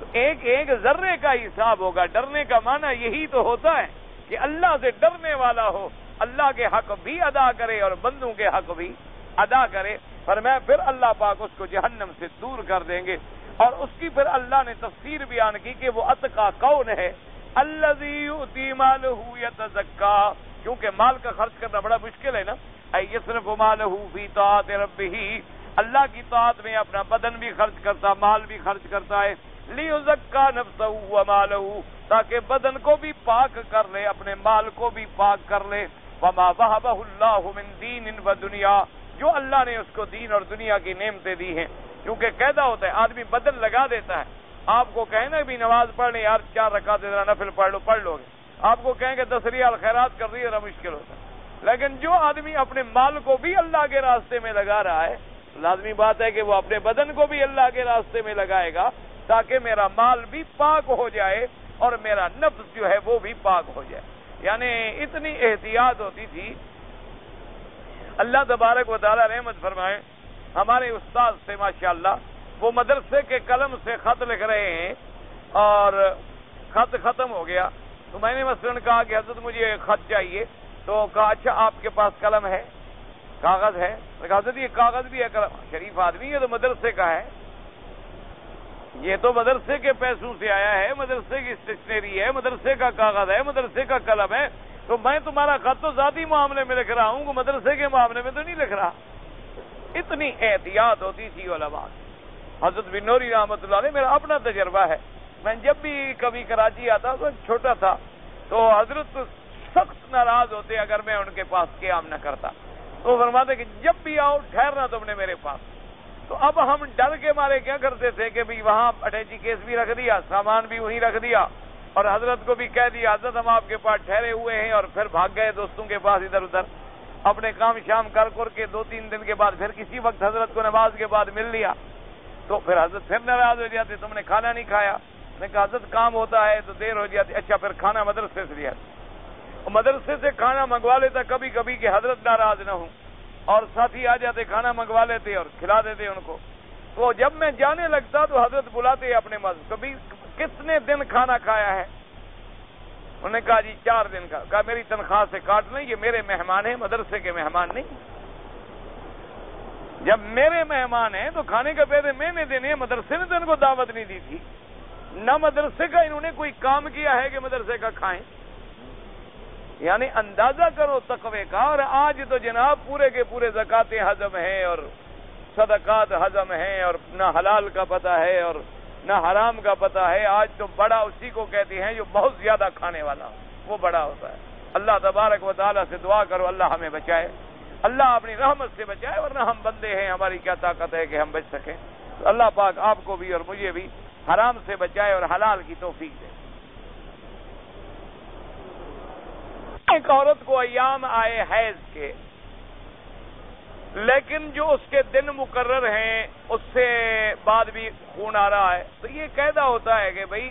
تو ایک ایک ذرے کا حساب ہوگا. ڈرنے کا معنی یہی تو ہوتا ہے کہ اللہ سے ڈرنے والا ہو, اللہ کے حق بھی ادا کرے اور بندوں کے حق بھی ادا کرے. فرمایا پھر اللہ پاک اس کو جہنم سے دور کر دیں گے. اور اس کی پھر اللہ نے تفسیر بیان کی کہ وہ اتقا کون ہے, الذی یؤتی مالہ یتزکا, کیونکہ مال کا خرچ کرنا بڑا مشکل ہے نا. یصرف مالہ فی طاعت ربہ, اللہ کی طاعت میں اپنا بدن بھی خرچ کرتا, مال بھی خرچ کرتا ہے. لیزکا نفسہ ومالہ, تاکہ بدن کو بھی پاک کر لے, اپنے مال کو بھی پاک کر لے. وما وہبہ اللہ من دین و دنیا, جو اللہ نے اس کو دین اور دنیا کی نعمتیں دی ہیں. کیونکہ قاعدہ ہوتا ہے آدمی بدل لگا دیتا ہے. آپ کو کہیں نا بھی نماز پڑھنے یار 4 رکعت ذرا نفل پڑھ لو گے, آپ کو کہیں کہ 10 ریال خیرات کر رہی ہے, ذرا مشکل ہوتا ہے. لیکن جو آدمی اپنے مال کو بھی اللہ کے راستے میں لگا رہا ہے, لازمی بات ہے کہ وہ اپنے بدن کو بھی اللہ کے راستے میں لگائے گا, تاکہ میرا مال بھی پاک ہو جائے اور میرا نفس جو ہے وہ بھی پاک ہو جائے. یعنی اتنی احتیاط ہوتی تھی. اللہ تبارک و تعالی رحمت فرمائے ہمارے استاد سے ماشاءاللہ, وہ مدرسے کے قلم سے خط لکھ رہے ہیں اور خط ختم ہو گیا. تو میں نے مثلاً کہا کہ حضرت مجھے خط چاہیے, تو کہا اچھا آپ کے پاس قلم ہے, کاغذ ہے؟ میں کہا حضرت یہ کاغذ بھی ہے, قلم, شریف آدمی یہ تو مدرسے کا ہے, یہ تو مدرسے کے پیسوں سے آیا ہے, مدرسے کی اسٹیشنری ہے, مدرسے کا کاغذ ہے, مدرسے کا قلم ہے. تو میں تمہارا خط تو ذاتی معاملے میں لکھ رہا ہوں, مدرسے کے معاملے میں تو نہیں لکھ رہا. اتنی احتیاط ہوتی تھی علماء. حضرت بن نوری رحمۃ اللہ علیہ میرا اپنا تجربہ ہے. میں جب بھی کبھی کراچی آتا تو چھوٹا تھا, تو حضرت سخت ناراض ہوتے اگر میں ان کے پاس قیام نہ کرتا. تو فرماتے کہ جب بھی آؤ ٹھہرنا تم نے میرے پاس. تو اب ہم ڈر کے مارے کیا کرتے تھے کہ بھی وہاں اٹیچی کیس بھی رکھ دیا, سامان بھی وہیں رکھ دیا, اور حضرت کو بھی کہہ دیا حضرت ہم آپ کے پاس ٹھہرے ہوئے ہیں, اور پھر بھاگ گئے دوستوں کے پاس ادھر ادھر. اپنے کام شام کر کے 2-3 دن کے بعد پھر کسی وقت حضرت کو نماز کے بعد مل لیا, تو پھر حضرت پھر ناراض ہو جاتے, تم نے کھانا نہیں کھایا. میں کہا حضرت کام ہوتا ہے تو دیر ہو جاتی. اچھا پھر کھانا مدرسے سے لیا, مدرسے سے کھانا منگوا لیتا کبھی کبھی کہ حضرت ناراض نہ ہوں, اور ساتھی آ جاتے کھانا منگوا لیتے اور کھلا دیتے ان کو. تو جب میں جانے لگتا تو حضرت بلاتے اپنے مسجد, کبھی کتنے دن کھانا کھایا ہے؟ انہوں نے کہا جی 4 دن کا. کہا میری تنخواہ سے کاٹ لیں, یہ میرے مہمان ہیں, مدرسے کے مہمان نہیں. جب میرے مہمان ہیں تو کھانے کا پیسے میں نے دینے ہیں, مدرسے نے تو ان کو دعوت نہیں دی تھی, نہ مدرسے کا انہوں نے کوئی کام کیا ہے کہ مدرسے کا کھائیں. یعنی اندازہ کرو تقوی کا. اور آج تو جناب پورے کے پورے زکاتیں ہضم ہیں اور صدقات ہضم ہیں, اور نہ حلال کا پتہ ہے اور نہ حرام کا پتہ ہے. آج تو بڑا اسی کو کہتے ہیں جو بہت زیادہ کھانے والا, وہ بڑا ہوتا ہے. اللہ تبارک و تعالیٰ سے دعا کرو اللہ ہمیں بچائے, اللہ اپنی رحمت سے بچائے, ورنہ ہم بندے ہیں, ہماری کیا طاقت ہے کہ ہم بچ سکیں. تو اللہ پاک آپ کو بھی اور مجھے بھی حرام سے بچائے اور حلال کی توفیق دے. ایک عورت کو ایام آئے حیض کے, لیکن جو اس کے دن مقرر ہیں اس سے بعد بھی خون آ رہا ہے, تو یہ قاعدہ ہوتا ہے کہ بھئی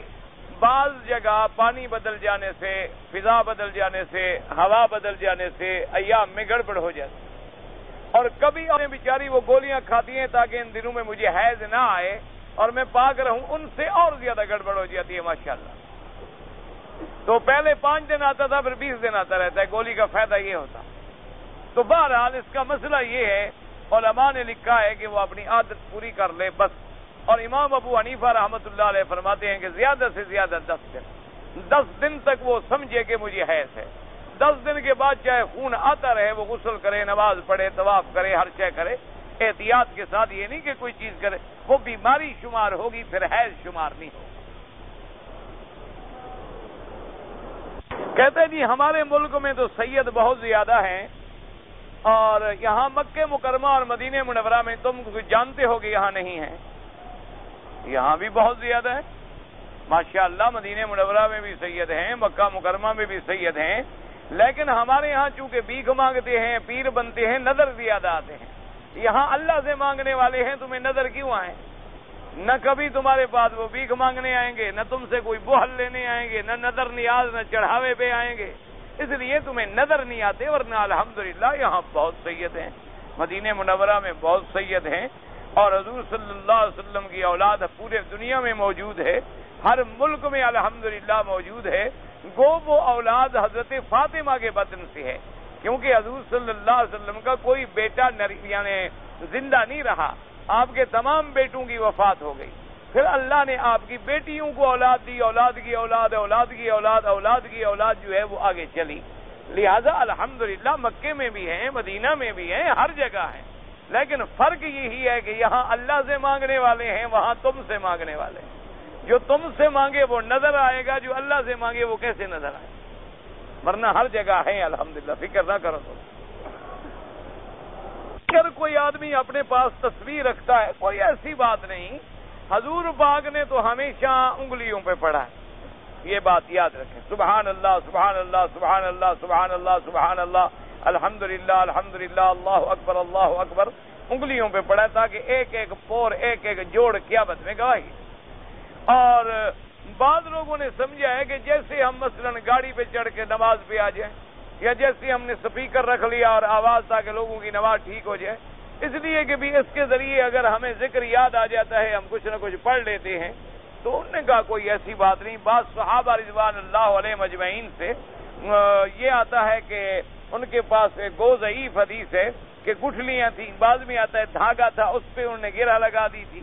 بعض جگہ پانی بدل جانے سے, فضا بدل جانے سے, ہوا بدل جانے سے ایام میں گڑبڑ ہو جاتی. اور کبھی اور بیچاری وہ گولیاں کھاتی ہیں تاکہ ان دنوں میں مجھے حیض نہ آئے اور میں پاک رہوں, ان سے اور زیادہ گڑبڑ ہو جاتی ہے ماشاءاللہ. تو پہلے 5 دن آتا تھا, پھر 20 دن آتا رہتا ہے. گولی کا فائدہ یہ ہوتا. تو بہرحال اس کا مسئلہ یہ ہے, علماء نے لکھا ہے کہ وہ اپنی عادت پوری کر لے بس. اور امام ابو حنیفہ رحمۃ اللہ علیہ فرماتے ہیں کہ زیادہ سے زیادہ 10 دن تک وہ سمجھے کہ مجھے حیض ہے. 10 دن کے بعد چاہے خون آتا رہے وہ غسل کرے, نماز پڑھے, طواف کرے, ہر شے کرے احتیاط کے ساتھ. یہ نہیں کہ کوئی چیز کرے, وہ بیماری شمار ہوگی, پھر حیض شمار نہیں ہوگی. کہتے ہیں جی ہمارے ملک میں تو سید بہت زیادہ ہیں, اور یہاں مکہ مکرمہ اور مدینہ منورہ میں تم جانتے ہو کہ یہاں نہیں ہیں, یہاں بھی بہت زیادہ ہے ماشاءاللہ. مدینہ منورہ میں بھی سید ہیں, مکہ مکرمہ میں بھی سید ہیں, لیکن ہمارے یہاں چونکہ بھیک مانگتے ہیں, پیر بنتے ہیں, نظر زیادہ آتے ہیں. یہاں اللہ سے مانگنے والے ہیں, تمہیں نظر کیوں آئیں؟ نہ کبھی تمہارے پاس وہ بھیک مانگنے آئیں گے, نہ تم سے کوئی بوہل لینے آئیں گے, نہ نظر نیاز, نہ چڑھاوے پہ آئیں گے. اس لیے تمہیں نظر نہیں آتے, ورنہ الحمدللہ یہاں بہت سید ہیں, مدینہ منورہ میں بہت سید ہیں. اور حضور صلی اللہ علیہ وسلم کی اولاد پورے دنیا میں موجود ہے، ہر ملک میں الحمدللہ موجود ہے، گو وہ اولاد حضرت فاطمہ کے بطن سے ہے، کیونکہ حضور صلی اللہ علیہ وسلم کا کوئی بیٹا یعنی زندہ نہیں رہا، آپ کے تمام بیٹوں کی وفات ہو گئی، پھر اللہ نے آپ کی بیٹیوں کو اولاد دی، اولاد کی اولاد، اولاد کی اولاد، اولاد کی اولاد جو ہے وہ آگے چلی، لہذا الحمدللہ مکے میں بھی ہیں، مدینہ میں بھی ہیں، ہر جگہ ہیں، لیکن فرق یہی ہے کہ یہاں اللہ سے مانگنے والے ہیں، وہاں تم سے مانگنے والے ہیں، جو تم سے مانگے وہ نظر آئے گا، جو اللہ سے مانگے وہ کیسے نظر آئے، ورنہ ہر جگہ ہے الحمدللہ، فکر نہ کرو تو۔ اگر کوئی آدمی اپنے پاس تصویر رکھتا ہے کوئی ایسی بات نہیں، حضور پاک نے تو ہمیشہ انگلیوں پہ پڑھا ہے، یہ بات یاد رکھیں، سبحان اللہ سبحان اللہ سبحان اللہ سبحان اللہ سبحان اللہ الحمدللہ الحمدللہ اللہ اکبر انگلیوں پہ پڑھا ہے، تاکہ ایک ایک پور ایک ایک جوڑ قیامت میں گواہی۔ اور بعض لوگوں نے سمجھا ہے کہ جیسے ہم مثلا گاڑی پہ چڑھ کے نماز پہ آ جائیں، یا جیسے ہم نے سپیکر رکھ لیا اور آواز تاکہ لوگوں کی نماز ٹھیک ہو جائے، اس لیے کہ بھی اس کے ذریعے اگر ہمیں ذکر یاد آ جاتا ہے ہم کچھ نہ کچھ پڑھ لیتے ہیں، تو انہوں نے کہا کوئی ایسی بات نہیں۔ بعض صحابہ رضوان اللہ علیہ مجمعین سے یہ آتا ہے کہ ان کے پاس ایک ضعیف حدیث ہے کہ گٹھلیاں تھیں، بعض میں آتا ہے دھاگا تھا، اس پہ انہوں نے گرہ لگا دی تھی،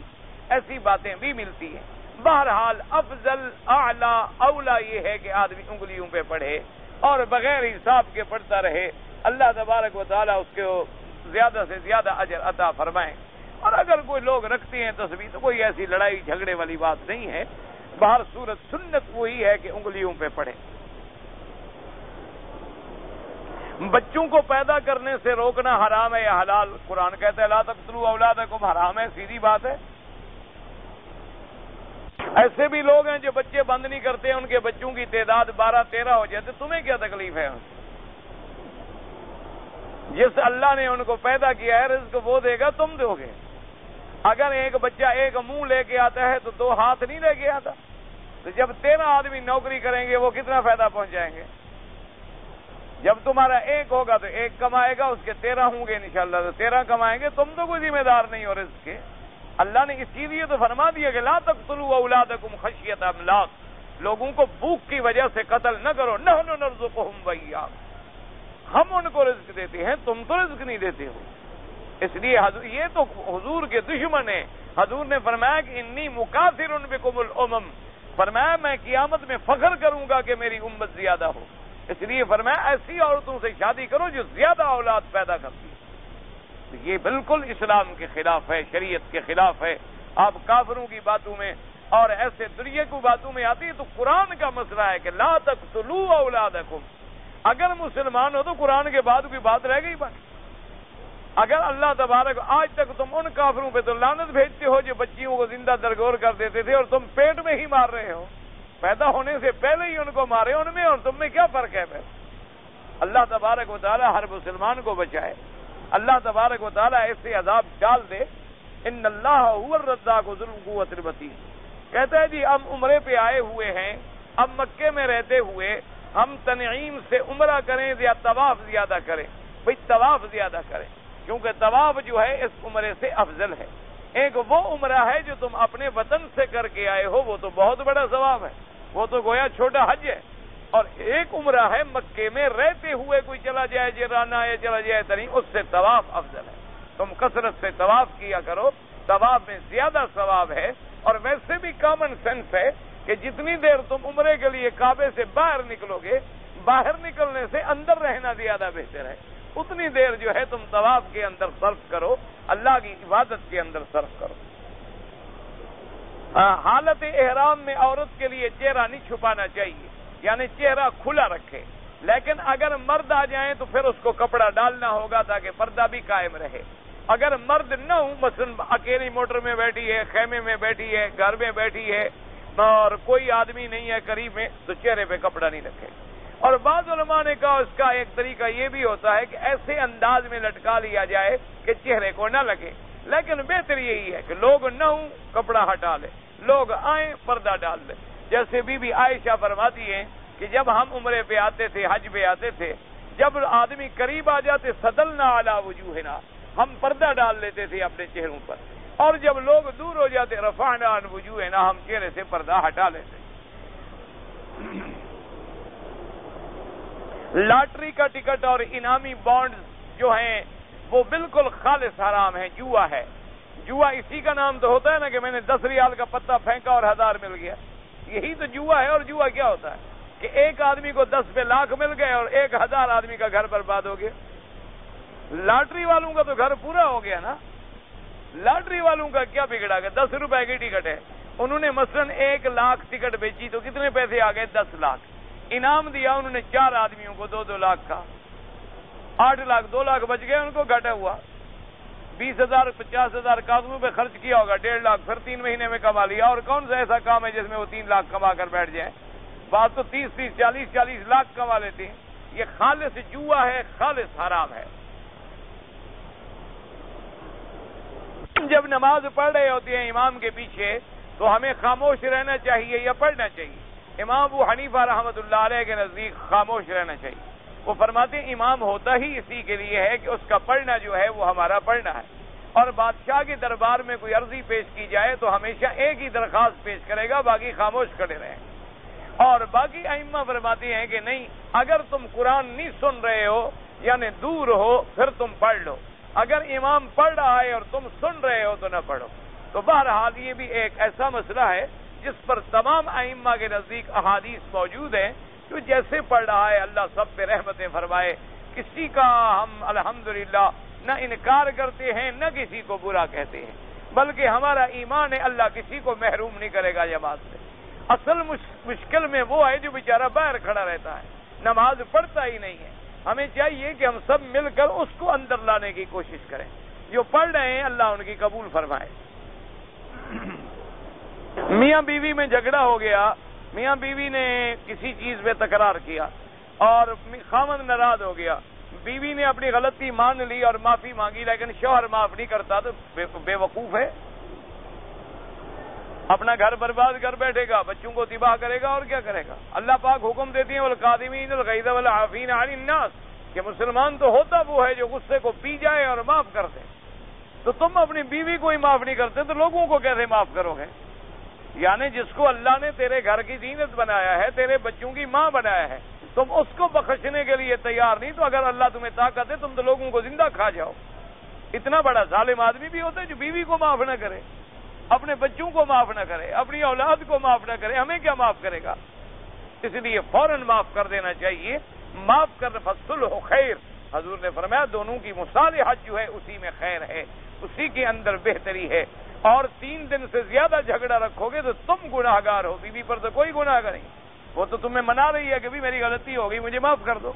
ایسی باتیں بھی ملتی ہیں۔ بہرحال افضل اعلیٰ اولا یہ ہے کہ آدمی انگلیوں پہ پڑھے اور بغیر حساب کے پڑھتا رہے، اللہ تبارک و تعالیٰ اس کو زیادہ سے زیادہ اجر عطا فرمائیں۔ اور اگر کوئی لوگ رکھتے ہیں تصویر تو کوئی ایسی لڑائی جھگڑے والی بات نہیں ہے، بہر صورت سنت وہی ہے کہ انگلیوں پہ پڑھیں۔ بچوں کو پیدا کرنے سے روکنا حرام ہے یا حلال؟ قرآن کہتا ہے لا تقتلوا اولادکم، حرام ہے، سیدھی بات ہے۔ ایسے بھی لوگ ہیں جو بچے بند نہیں کرتے، ان کے بچوں کی تعداد 12-13 ہو جاتے، تمہیں کیا تکلیف ہے؟ جس اللہ نے ان کو پیدا کیا ہے رزق وہ دے گا، تم دو گے۔ اگر ایک بچہ ایک منہ لے کے آتا ہے تو 2 ہاتھ نہیں لے کے آتا، تو جب 13 آدمی نوکری کریں گے وہ کتنا فائدہ پہنچائیں گے؟ جب تمہارا ایک ہوگا تو ایک کمائے گا، اس کے 13 ہوں گے انشاءاللہ تو 13 کمائیں گے، تم تو کوئی ذمہ دار نہیں ہو رزق کے۔ اللہ نے اسی لیے تو فرما دیا کہ لا تقتلوا اولادکم خشیۃ املاق، لوگوں کو بھوک کی وجہ سے قتل نہ کرو، نحن نرزقہم وایاکم، ہم ان کو رزق دیتے ہیں، تم تو رزق نہیں دیتے ہو۔ اس لیے یہ تو حضور کے دشمن ہیں۔ حضور نے فرمایا کہ انی مکاثر بکم الامم، فرمایا میں قیامت میں فخر کروں گا کہ میری امت زیادہ ہو، اس لیے فرمایا ایسی عورتوں سے شادی کرو جو زیادہ اولاد پیدا کرتی ہے۔ یہ بالکل اسلام کے خلاف ہے، شریعت کے خلاف ہے۔ آپ کافروں کی باتوں میں اور ایسے دنیا کی باتوں میں آتی ہے، تو قرآن کا مسئلہ ہے کہ لا تقتلوا اولادکم، اگر مسلمان ہو تو قرآن کے بعد کوئی بات رہ گئی بات؟ اگر اللہ تبارک آج تک تم ان کافروں پہ تو لعنت بھیجتے ہو جو بچیوں کو زندہ درگور کر دیتے تھے، اور تم پیٹ میں ہی مار رہے ہو، پیدا ہونے سے پہلے ہی ان کو مارے، ان میں اور تم میں کیا فرق ہے؟ اللہ تبارک و تعالی ہر مسلمان کو بچائے، اللہ تبارک و تعالی ایسے عذاب ڈال دے۔ ان اللہ هو الرزاق ذو القوۃ المتین، کہتا ہے جی ہم عمرے پہ آئے ہوئے ہیں، اب مکے میں رہتے ہوئے ہم تنعیم سے عمرہ کریں یا طواف زیادہ کریں؟ بھئی طواف زیادہ کریں، کیونکہ طواف جو ہے اس عمرے سے افضل ہے۔ ایک وہ عمرہ ہے جو تم اپنے وطن سے کر کے آئے ہو، وہ تو بہت بڑا ثواب ہے، وہ تو گویا چھوٹا حج ہے، اور ایک عمرہ ہے مکے میں رہتے ہوئے کوئی چلا جائے جیرانہ یا چلا جائے تنعیم، اس سے طواف افضل ہے۔ تم کثرت سے طواف کیا کرو، طواف میں زیادہ ثواب ہے، اور ویسے بھی کامن سینس ہے کہ جتنی دیر تم عمرے کے لیے کعبے سے باہر نکلو گے، باہر نکلنے سے اندر رہنا زیادہ بہتر ہے، اتنی دیر جو ہے تم طواف کے اندر صرف کرو، اللہ کی عبادت کے اندر صرف کرو۔ حالت احرام میں عورت کے لیے چہرہ نہیں چھپانا چاہیے، یعنی چہرہ کھلا رکھے، لیکن اگر مرد آ جائیں تو پھر اس کو کپڑا ڈالنا ہوگا تاکہ پردہ بھی قائم رہے۔ اگر مرد نہ ہوں، مثلا اکیلی موٹر میں بیٹھی ہے، خیمے میں بیٹھی ہے، گھر میں بیٹھی ہے اور کوئی آدمی نہیں ہے قریب میں، تو چہرے پہ کپڑا نہیں رکھے۔ اور بعض علماء نے کہا اس کا ایک طریقہ یہ بھی ہوتا ہے کہ ایسے انداز میں لٹکا لیا جائے کہ چہرے کو نہ لگے، لیکن بہتر یہی ہے کہ لوگ نہ ہوں کپڑا ہٹا لے، لوگ آئیں پردہ ڈال لے۔ جیسے بی بی عائشہ فرماتی ہیں کہ جب ہم عمرے پہ آتے تھے، حج پہ آتے تھے، جب آدمی قریب آ جاتے سدلنا علی وجوہنا، ہم پردہ ڈال لیتے تھے اپنے چہروں پر، اور جب لوگ دور ہو جاتے رفعنا عن وجوہنا، ہم چہرے سے پردہ ہٹا لیتے۔ لاٹری کا ٹکٹ اور انعامی بانڈز جو ہیں وہ بالکل خالص حرام ہیں، جوا ہے۔ جوا اسی کا نام تو ہوتا ہے نا کہ میں نے 10 ریال کا پتہ پھینکا اور 1000 مل گیا، یہی تو جوا ہے۔ اور جوا کیا ہوتا ہے کہ ایک آدمی کو 10 پہ لاکھ مل گئے اور 1000 آدمی کا گھر برباد ہو گیا۔ لاٹری والوں کا تو گھر پورا ہو گیا نا۔ لاٹری والوں کا کیا بگڑا گیا؟ 10 روپے کی ٹکٹ ہے، انہوں نے مثلا 1 لاکھ ٹکٹ بیچی تو کتنے پیسے آ گئے؟ 10 لاکھ۔ انعام دیا انہوں نے 4 آدمیوں کو 2-2 لاکھ کا، 8 لاکھ، 2 لاکھ بچ گئے، ان کو گھاٹا ہوا۔ 20,000 50,000 کاغذوں پہ خرچ کیا ہوگا، 1.5 لاکھ، پھر 3 مہینے میں کما لیا۔ اور کون سا ایسا کام ہے جس میں وہ 3 لاکھ کما کر بیٹھ جائیں؟ بات تو 30 40 لاکھ کما لیتے ہیں۔ یہ خالص جوا ہے، خالص حرام ہے۔ جب نماز پڑھ رہے ہوتے ہیں امام کے پیچھے تو ہمیں خاموش رہنا چاہیے یا پڑھنا چاہیے؟ امام ابو حنیفہ رحمۃ اللہ علیہ کے نزدیک خاموش رہنا چاہیے۔ وہ فرماتے ہیں امام ہوتا ہی اسی کے لیے ہے کہ اس کا پڑھنا جو ہے وہ ہمارا پڑھنا ہے، اور بادشاہ کے دربار میں کوئی عرضی پیش کی جائے تو ہمیشہ ایک ہی درخواست پیش کرے گا، باقی خاموش کھڑے رہیں۔ اور باقی ائمہ فرماتے ہیں کہ نہیں، اگر تم قرآن نہیں سن رہے ہو یعنی دور ہو پھر تم پڑھ لو، اگر امام پڑھ رہا ہے اور تم سن رہے ہو تو نہ پڑھو۔ تو بہرحال یہ بھی ایک ایسا مسئلہ ہے جس پر تمام ائمہ کے نزدیک احادیث موجود ہیں، جو جیسے پڑھ رہا ہے اللہ سب پہ رحمتیں فرمائے۔ کسی کا ہم الحمدللہ نہ انکار کرتے ہیں نہ کسی کو برا کہتے ہیں، بلکہ ہمارا ایمان ہے اللہ کسی کو محروم نہیں کرے گا جماعت سے۔ اصل مشکل میں وہ ہے جو بیچارہ باہر کھڑا رہتا ہے، نماز پڑھتا ہی نہیں ہے۔ ہمیں چاہیے کہ ہم سب مل کر اس کو اندر لانے کی کوشش کریں۔ جو پڑھ رہے ہیں اللہ ان کی قبول فرمائے۔ میاں بیوی میں جھگڑا ہو گیا، میاں بیوی نے کسی چیز پہ تکرار کیا اور خاوند ناراض ہو گیا، بیوی نے اپنی غلطی مان لی اور معافی مانگی، لیکن شوہر معاف نہیں کرتا تو بے وقوف ہے، اپنا گھر برباد کر بیٹھے گا، بچوں کو تباہ کرے گا اور کیا کرے گا۔ اللہ پاک حکم دیتی ہیں والقاظمین الغیظ والعافین عن الناس، کہ مسلمان تو ہوتا وہ ہے جو غصے کو پی جائے اور معاف کر دے۔ تو تم اپنی بیوی کو ہی معاف نہیں کرتے تو لوگوں کو کیسے معاف کرو گے؟ یعنی جس کو اللہ نے تیرے گھر کی زینت بنایا ہے، تیرے بچوں کی ماں بنایا ہے، تم اس کو بخشنے کے لیے تیار نہیں، تو اگر اللہ تمہیں طاقت ہے تم تو لوگوں کو زندہ کھا جاؤ۔ اتنا بڑا ظالم آدمی بھی ہوتا ہے جو بیوی کو معاف نہ کرے، اپنے بچوں کو معاف نہ کرے، اپنی اولاد کو معاف نہ کرے، ہمیں کیا معاف کرے گا؟ اس لیے فوراً معاف کر دینا چاہیے۔ معاف کر فصلح خیر، حضور نے فرمایا دونوں کی مصالحت جو ہے اسی میں خیر ہے، اسی کے اندر بہتری ہے۔ اور 3 دن سے زیادہ جھگڑا رکھو گے تو تم گناہگار ہو، بیوی پر تو کوئی گناہ نہیں، وہ تو تمہیں منا رہی ہے کہ بھی میری غلطی ہو گئی مجھے معاف کر دو۔